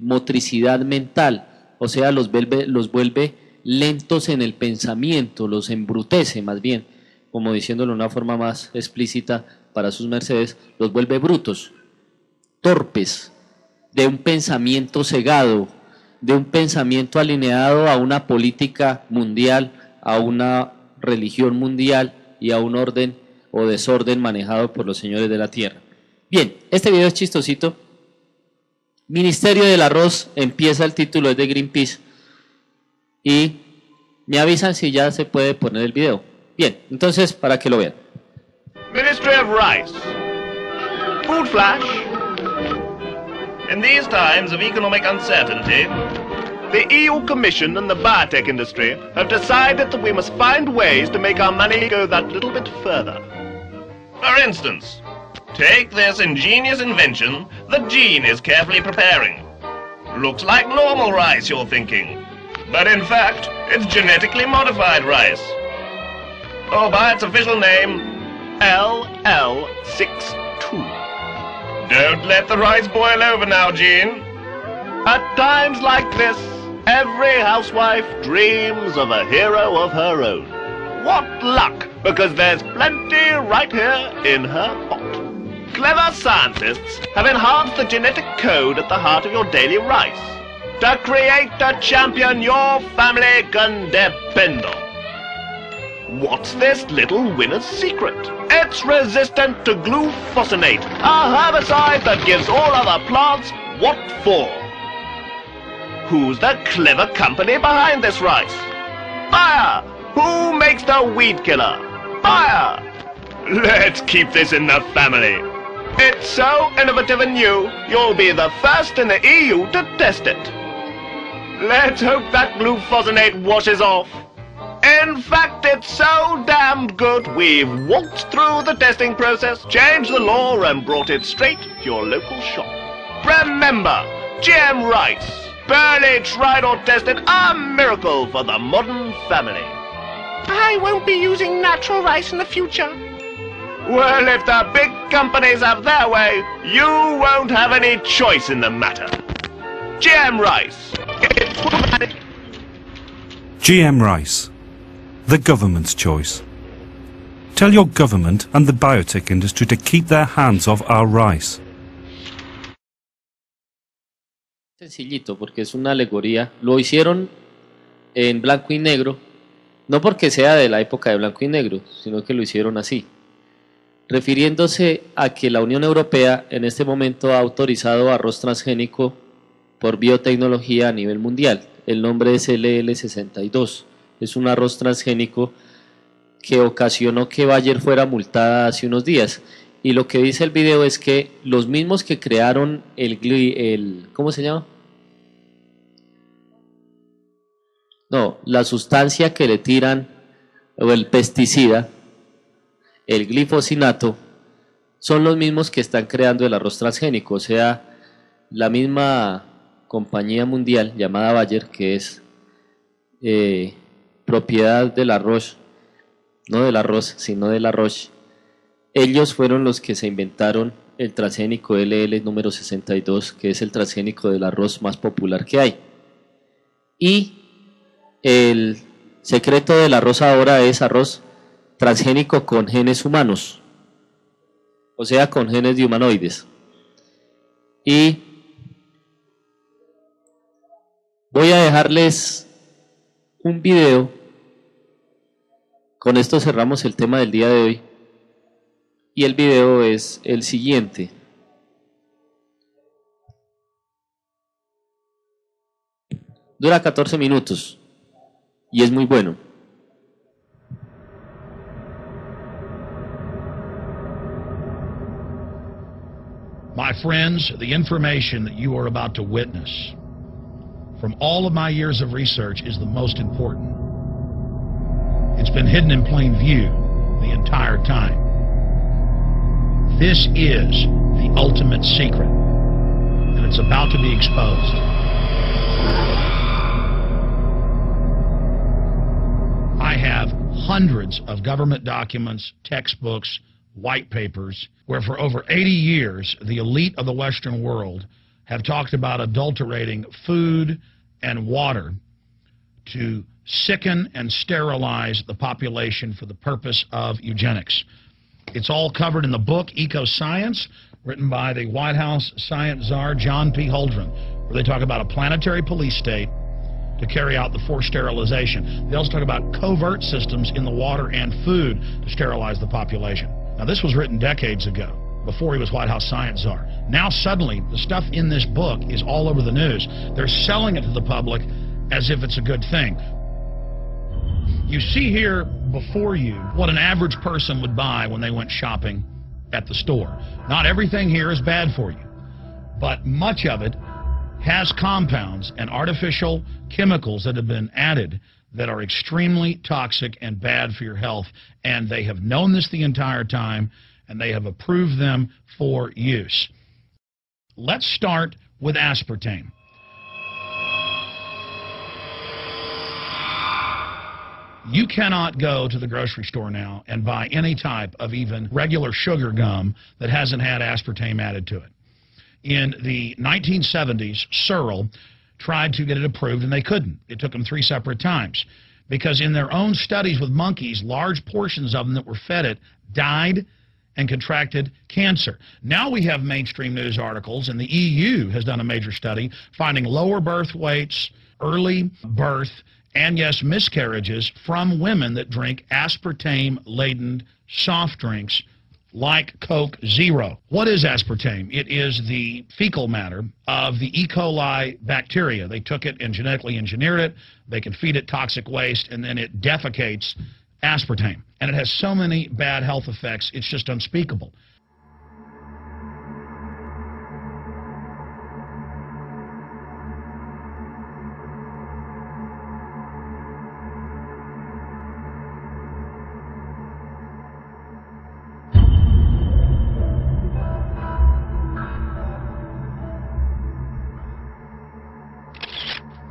motricidad mental, o sea, los vuelve lentos en el pensamiento, los embrutece más bien, como diciéndolo de una forma más explícita para sus mercedes, los vuelve brutos, torpes, de un pensamiento cegado, de un pensamiento alineado a una política mundial, a una religión mundial y a un orden o desorden manejado por los señores de la tierra. Bien, este video es chistosito. Ministerio del Arroz, empieza el título, es de Greenpeace. Y me avisan si ya se puede poner el video. Bien, entonces, para que lo vean. Ministry of Rice. Food flash. In these times of economic uncertainty, the EU Commission and the biotech industry have decided that we must find ways to make our money go that little bit further. For instance, take this ingenious invention that Gene is carefully preparing. Looks like normal rice, you're thinking. But in fact, it's genetically modified rice. Oh, by its official name, LL62. Don't let the rice boil over now, Gene. At times like this, every housewife dreams of a hero of her own. What luck, because there's plenty right here in her pot. Clever scientists have enhanced the genetic code at the heart of your daily rice to create the champion your family can depend on. What's this little winner's secret? It's resistant to glufosinate, a herbicide that gives all other plants what for. Who's the clever company behind this rice? Fire! Who makes the weed killer? Fire! Let's keep this in the family. It's so innovative and new, you'll be the first in the EU to test it. Let's hope that glufosinate washes off. In fact, it's so damned good, we've walked through the testing process, changed the law and brought it straight to your local shop. Remember, GM rice, barely tried or tested, a miracle for the modern family. I won't be using natural rice in the future. Well, if the big companies have their way, you won't have any choice in the matter. GM rice. GM rice. The government's choice. Tell your government and the biotech industry to keep their hands off our rice. Sencillito, porque es una alegoría. Lo hicieron en blanco y negro, no porque sea de la época de blanco y negro, sino que lo hicieron así, refiriéndose a que la Unión Europea en este momento ha autorizado arroz transgénico por biotecnología a nivel mundial. El nombre es LL62. Es un arroz transgénico que ocasionó que Bayer fuera multada hace unos días. Y lo que dice el video es que los mismos que crearon ¿cómo se llama? No, la sustancia que le tiran o el pesticida, el glifosinato, son los mismos que están creando el arroz transgénico. O sea, la misma compañía mundial llamada Bayer, que es propiedad del arroz, no del arroz, sino del arroz, ellos fueron los que se inventaron el transgénico LL número 62, que es el transgénico del arroz más popular que hay. Y el secreto del arroz ahora es arroz transgénico con genes humanos, o sea, con genes de humanoides. Y voy a dejarles un video. Con esto cerramos el tema del día de hoy. Y el video es el siguiente. Dura 14 minutos y es muy bueno. My friends, the information that you are about to witness from all of my years of research is the most important. It's been hidden in plain view the entire time. This is the ultimate secret, and it's about to be exposed. I have hundreds of government documents, textbooks, white papers, where for over 80 years, the elite of the Western world have talked about adulterating food and water to sicken and sterilize the population for the purpose of eugenics. It's all covered in the book Eco-Science, written by the White House science czar John P. Holdren, where they talk about a planetary police state to carry out the forced sterilization. They also talk about covert systems in the water and food to sterilize the population. Now, this was written decades ago, before he was White House science czar. Now, suddenly, the stuff in this book is all over the news. They're selling it to the public as if it's a good thing. You see here before you what an average person would buy when they went shopping at the store. Not everything here is bad for you, but much of it has compounds and artificial chemicals that have been added that are extremely toxic and bad for your health, and they have known this the entire time, and they have approved them for use. Let's start with aspartame. You cannot go to the grocery store now and buy any type of even regular sugar gum that hasn't had aspartame added to it. In the 1970s, Searle tried to get it approved, and they couldn't. It took them 3 separate times because in their own studies with monkeys, large portions of them that were fed it died and contracted cancer. Now we have mainstream news articles, and the EU has done a major study finding lower birth weights, early birth, and yes, miscarriages from women that drink aspartame-laden soft drinks like Coke Zero. What is aspartame? It is the fecal matter of the E. coli bacteria. They took it and genetically engineered it. They can feed it toxic waste, and then it defecates aspartame. And it has so many bad health effects, it's just unspeakable.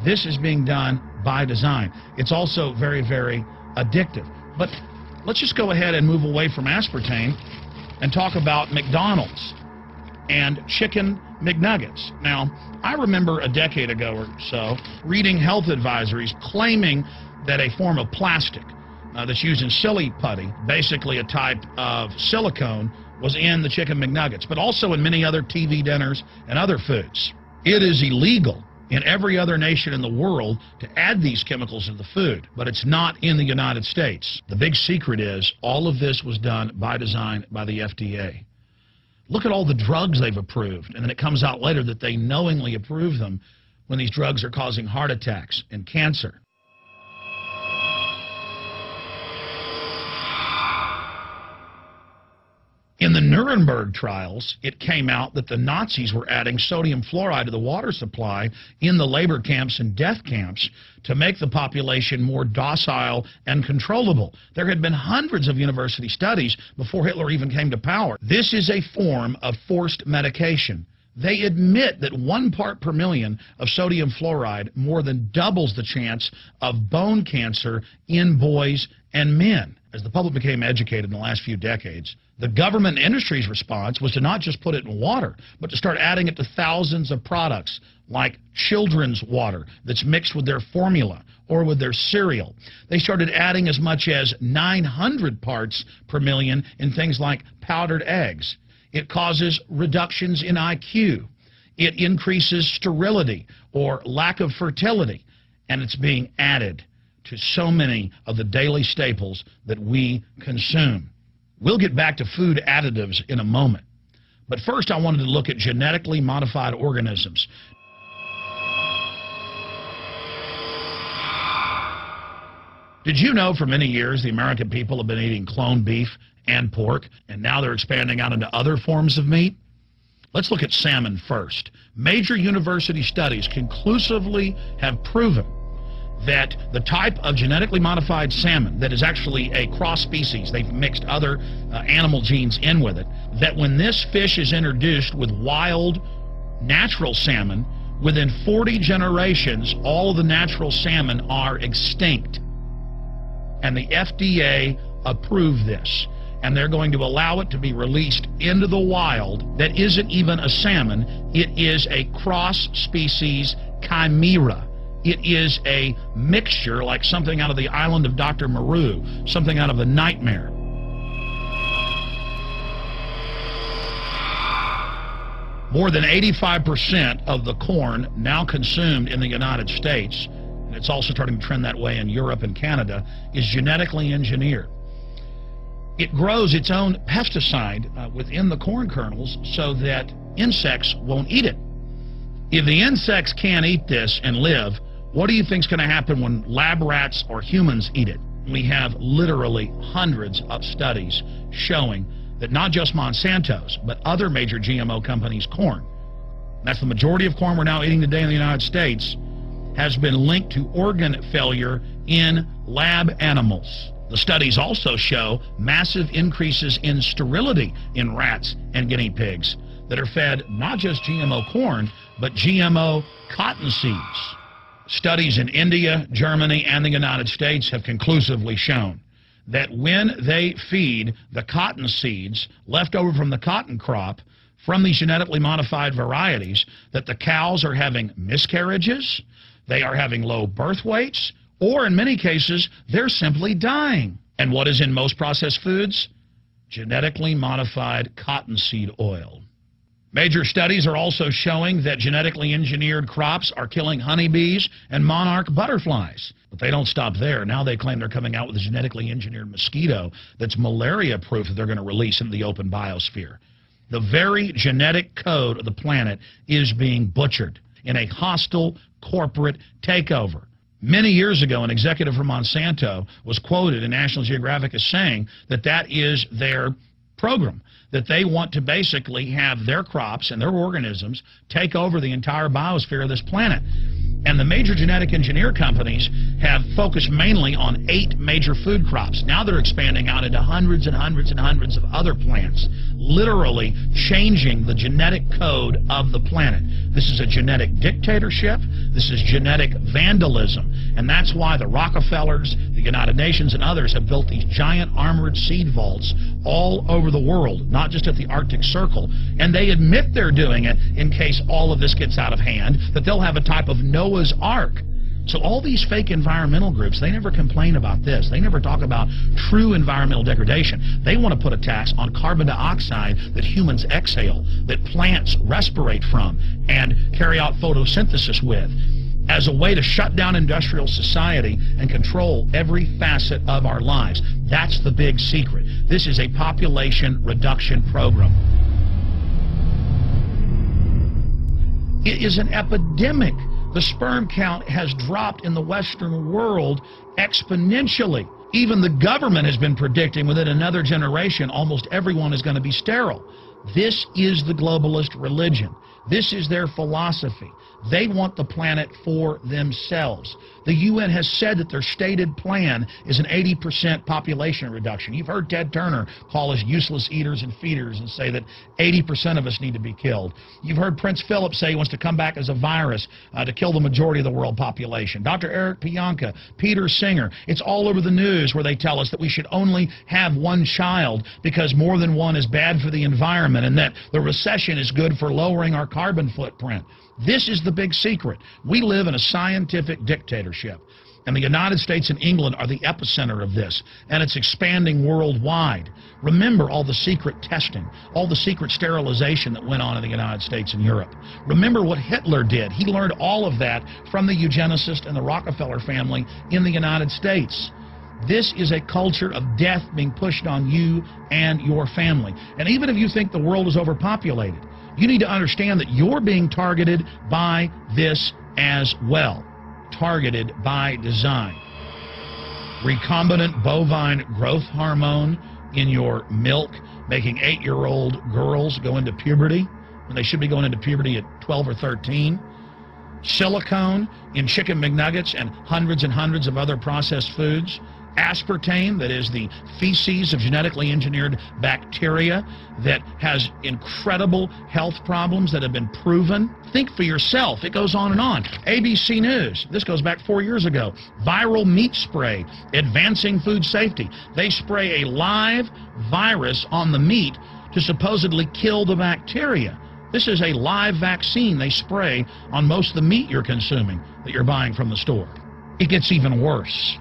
This is being done by design. It's also very, very addictive. But let's just go ahead and move away from aspartame and talk about McDonald's and chicken McNuggets. Now, I remember a decade ago or so reading health advisories claiming that a form of plastic that's used in silly putty, basically a type of silicone, was in the chicken McNuggets, but also in many other TV dinners and other foods. It is illegal in every other nation in the world to add these chemicals in the food, but it's not in the United States. The big secret is all of this was done by design by the FDA. Look at all the drugs they've approved, and then it comes out later that they knowingly approve them when these drugs are causing heart attacks and cancer. In the Nuremberg trials, it came out that the Nazis were adding sodium fluoride to the water supply in the labor camps and death camps to make the population more docile and controllable. There had been hundreds of university studies before Hitler even came to power. This is a form of forced medication. They admit that 1 part per million of sodium fluoride more than doubles the chance of bone cancer in boys and men. As the public became educated in the last few decades, the government and industry's response was to not just put it in water, but to start adding it to thousands of products, like children's water that's mixed with their formula or with their cereal. They started adding as much as 900 parts per million in things like powdered eggs. It causes reductions in IQ. It increases sterility or lack of fertility, and it's being added to so many of the daily staples that we consume. We'll get back to food additives in a moment. But first, I wanted to look at genetically modified organisms. Did you know for many years the American people have been eating cloned beef and pork, and now they're expanding out into other forms of meat? Let's look at salmon first. Major university studies conclusively have proven that the type of genetically modified salmon that is actually a cross species, they've mixed other animal genes in with it, that when this fish is introduced with wild natural salmon, within 40 generations, all of the natural salmon are extinct. And the FDA approved this. And they're going to allow it to be released into the wild. That isn't even a salmon. It is a cross-species chimera. It is a mixture like something out of the island of Dr. Moreau, something out of a nightmare. More than 85% of the corn now consumed in the United States, and it's also starting to trend that way in Europe and Canada, is genetically engineered. It grows its own pesticide within the corn kernels so that insects won't eat it. If the insects can't eat this and live, what do you think is going to happen when lab rats or humans eat it? We have literally hundreds of studies showing that not just Monsanto's, but other major GMO companies' corn, that's the majority of corn we're now eating today in the United States, has been linked to organ failure in lab animals. The studies also show massive increases in sterility in rats and guinea pigs that are fed not just GMO corn, but GMO cotton seeds. Studies in India, Germany, and the United States have conclusively shown that when they feed the cotton seeds left over from the cotton crop from these genetically modified varieties, that the cows are having miscarriages, they are having low birth weights, or in many cases, they're simply dying. And what is in most processed foods? Genetically modified cottonseed oil. Major studies are also showing that genetically engineered crops are killing honeybees and monarch butterflies. But they don't stop there. Now they claim they're coming out with a genetically engineered mosquito that's malaria-proof that they're going to release into the open biosphere. The very genetic code of the planet is being butchered in a hostile corporate takeover. Many years ago, an executive from Monsanto was quoted in National Geographic as saying that that is their program, that they want to basically have their crops and their organisms take over the entire biosphere of this planet. And the major genetic engineer companies have focused mainly on 8 major food crops. Now they're expanding out into hundreds and hundreds and hundreds of other plants, literally changing the genetic code of the planet. This is a genetic dictatorship. This is genetic vandalism. And that's why the Rockefellers, the United Nations, and others have built these giant armored seed vaults all over the world, not just at the Arctic Circle. And they admit they're doing it in case all of this gets out of hand, that they'll have a type of Noah's Ark. So all these fake environmental groups, they never complain about this. They never talk about true environmental degradation. They want to put a tax on carbon dioxide that humans exhale, that plants respirate from and carry out photosynthesis with, as a way to shut down industrial society and control every facet of our lives. That's the big secret. This is a population reduction program. It is an epidemic. The sperm count has dropped in the Western world exponentially. Even the government has been predicting within another generation almost everyone is going to be sterile. This is the globalist religion. This is their philosophy. They want the planet for themselves. The UN has said that their stated plan is an 80% population reduction. You've heard Ted Turner call us useless eaters and feeders and say that 80% of us need to be killed. You've heard Prince Philip say he wants to come back as a virus to kill the majority of the world population. Dr. Eric Pianka, Peter Singer, it's all over the news where they tell us that we should only have one child because more than one is bad for the environment and that the recession is good for lowering our carbon footprint. This is the big secret. We live in a scientific dictatorship, and the United States and England are the epicenter of this, and it's expanding worldwide. Remember all the secret testing, all the secret sterilization that went on in the United States and Europe. Remember what Hitler did. He learned all of that from the eugenicist and the Rockefeller family in the United States. This is a culture of death being pushed on you and your family. And even if you think the world is overpopulated, you need to understand that you're being targeted by this as well. Targeted by design. Recombinant bovine growth hormone in your milk, making 8-year-old girls go into puberty when they should be going into puberty at 12 or 13. Silicone in chicken McNuggets and hundreds of other processed foods. Aspartame, that is the feces of genetically engineered bacteria that has incredible health problems that have been proven. Think for yourself. It goes on and on. ABC News, this goes back 4 years ago. Viral meat spray, advancing food safety. They spray a live virus on the meat to supposedly kill the bacteria. This is a live vaccine they spray on most of the meat you're consuming that you're buying from the store. It gets even worse.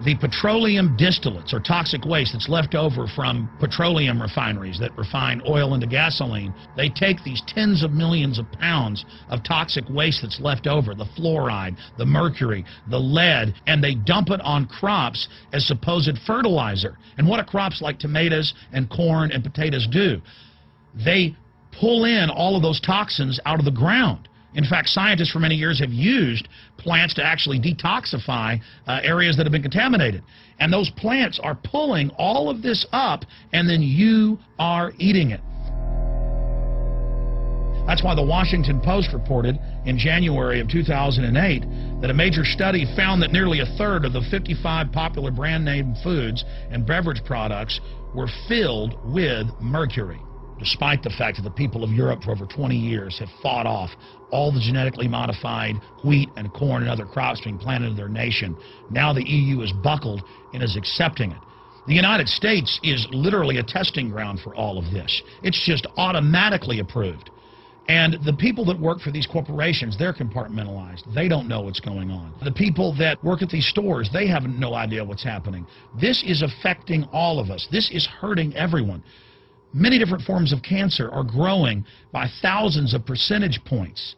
The petroleum distillates, or toxic waste that's left over from petroleum refineries that refine oil into gasoline, they take these tens of millions of pounds of toxic waste that's left over, the fluoride, the mercury, the lead, and they dump it on crops as supposed fertilizer. And what do crops like tomatoes and corn and potatoes do? They pull in all of those toxins out of the ground. In fact, scientists for many years have used plants to actually detoxify areas that have been contaminated. And those plants are pulling all of this up, and then you are eating it. That's why the Washington Post reported in January of 2008 that a major study found that nearly a third of the 55 popular brand name foods and beverage products were filled with mercury. Despite the fact that the people of Europe for over 20 years have fought off all the genetically modified wheat and corn and other crops being planted in their nation, now the EU is buckled and is accepting it. The United States is literally a testing ground for all of this. It's just automatically approved. And the people that work for these corporations, they're compartmentalized. They don't know what's going on. The people that work at these stores, they have no idea what's happening. This is affecting all of us. This is hurting everyone. Many different forms of cancer are growing by thousands of percentage points.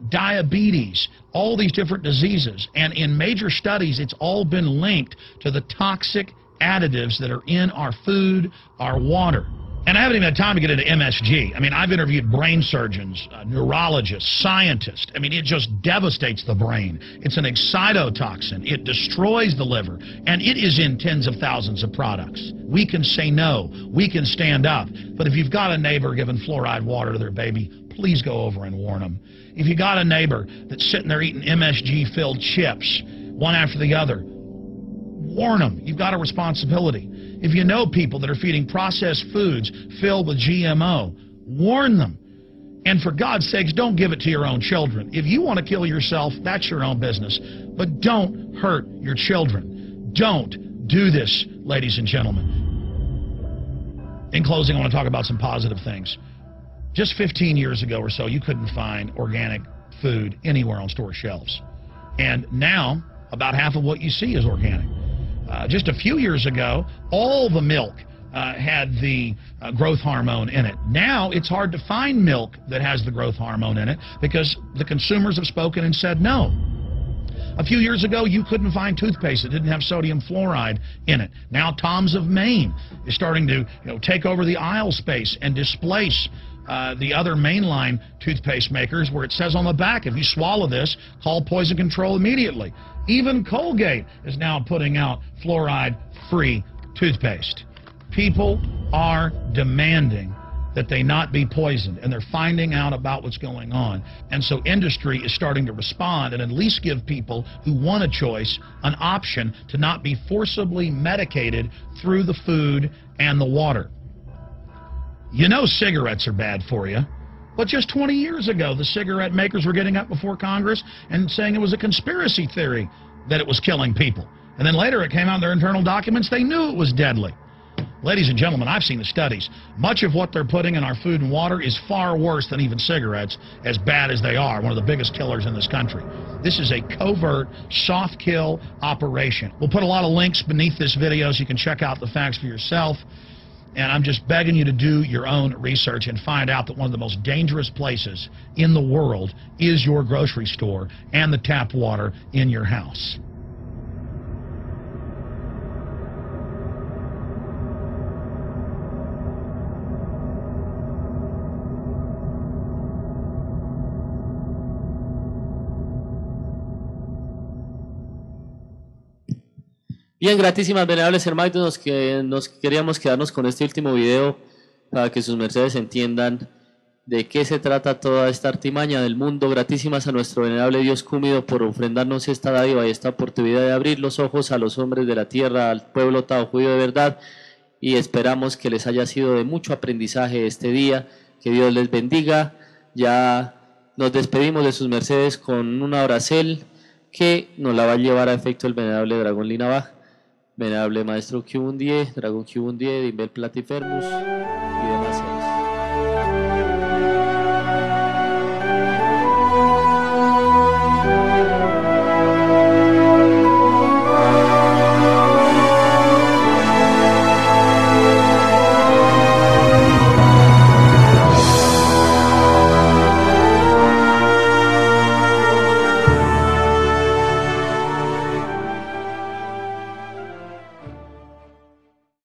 Diabetes, all these different diseases. And in major studies, it's all been linked to the toxic additives that are in our food, our water. And I haven't even had time to get into MSG. I mean, I've interviewed brain surgeons, neurologists, scientists. I mean, it just devastates the brain. It's an excitotoxin. It destroys the liver. And it is in tens of thousands of products. We can say no. We can stand up. But if you've got a neighbor giving fluoride water to their baby, please go over and warn them. If you got a neighbor that's sitting there eating MSG-filled chips, one after the other, warn them. You've got a responsibility. If you know people that are feeding processed foods filled with GMO, warn them. And for God's sakes, don't give it to your own children. If you want to kill yourself, that's your own business. But don't hurt your children. Don't do this, ladies and gentlemen. In closing, I want to talk about some positive things. Just 15 years ago or so, you couldn't find organic food anywhere on store shelves. And now, about half of what you see is organic. Just a few years ago, all the milk had the growth hormone in it. Now it's hard to find milk that has the growth hormone in it because the consumers have spoken and said no. A few years ago, you couldn't find toothpaste that didn't have sodium fluoride in it. Now, Tom's of Maine is starting to take over the aisle space and displace the other mainline toothpaste makers, where it says on the back, if you swallow this, call poison control immediately. Even Colgate is now putting out fluoride-free toothpaste. People are demanding that they not be poisoned, and they're finding out about what's going on. And so industry is starting to respond and at least give people who want a choice an option to not be forcibly medicated through the food and the water. You know cigarettes are bad for you, but just 20 years ago, the cigarette makers were getting up before Congress and saying it was a conspiracy theory that it was killing people. And then later it came out in their internal documents, they knew it was deadly. Ladies and gentlemen, I've seen the studies. Much of what they're putting in our food and water is far worse than even cigarettes, as bad as they are, one of the biggest killers in this country. This is a covert, soft kill operation. We'll put a lot of links beneath this video so you can check out the facts for yourself. And I'm just begging you to do your own research and find out that one of the most dangerous places in the world is your grocery store and the tap water in your house. Bien, gratísimas, venerables hermanos, que nos queríamos quedarnos con este último video para que sus mercedes entiendan de qué se trata toda esta artimaña del mundo. Gratísimas a nuestro venerable Dios Cúmido por ofrendarnos esta dádiva y esta oportunidad de abrir los ojos a los hombres de la tierra, al pueblo Tao judío de verdad, y esperamos que les haya sido de mucho aprendizaje este día. Que Dios les bendiga. Ya nos despedimos de sus mercedes con una oracel que nos la va a llevar a efecto el venerable Dragón Linabaj, venerable maestro Kyubundie, Dragón Kyubundie, Dimbel Platifermus y demás seres.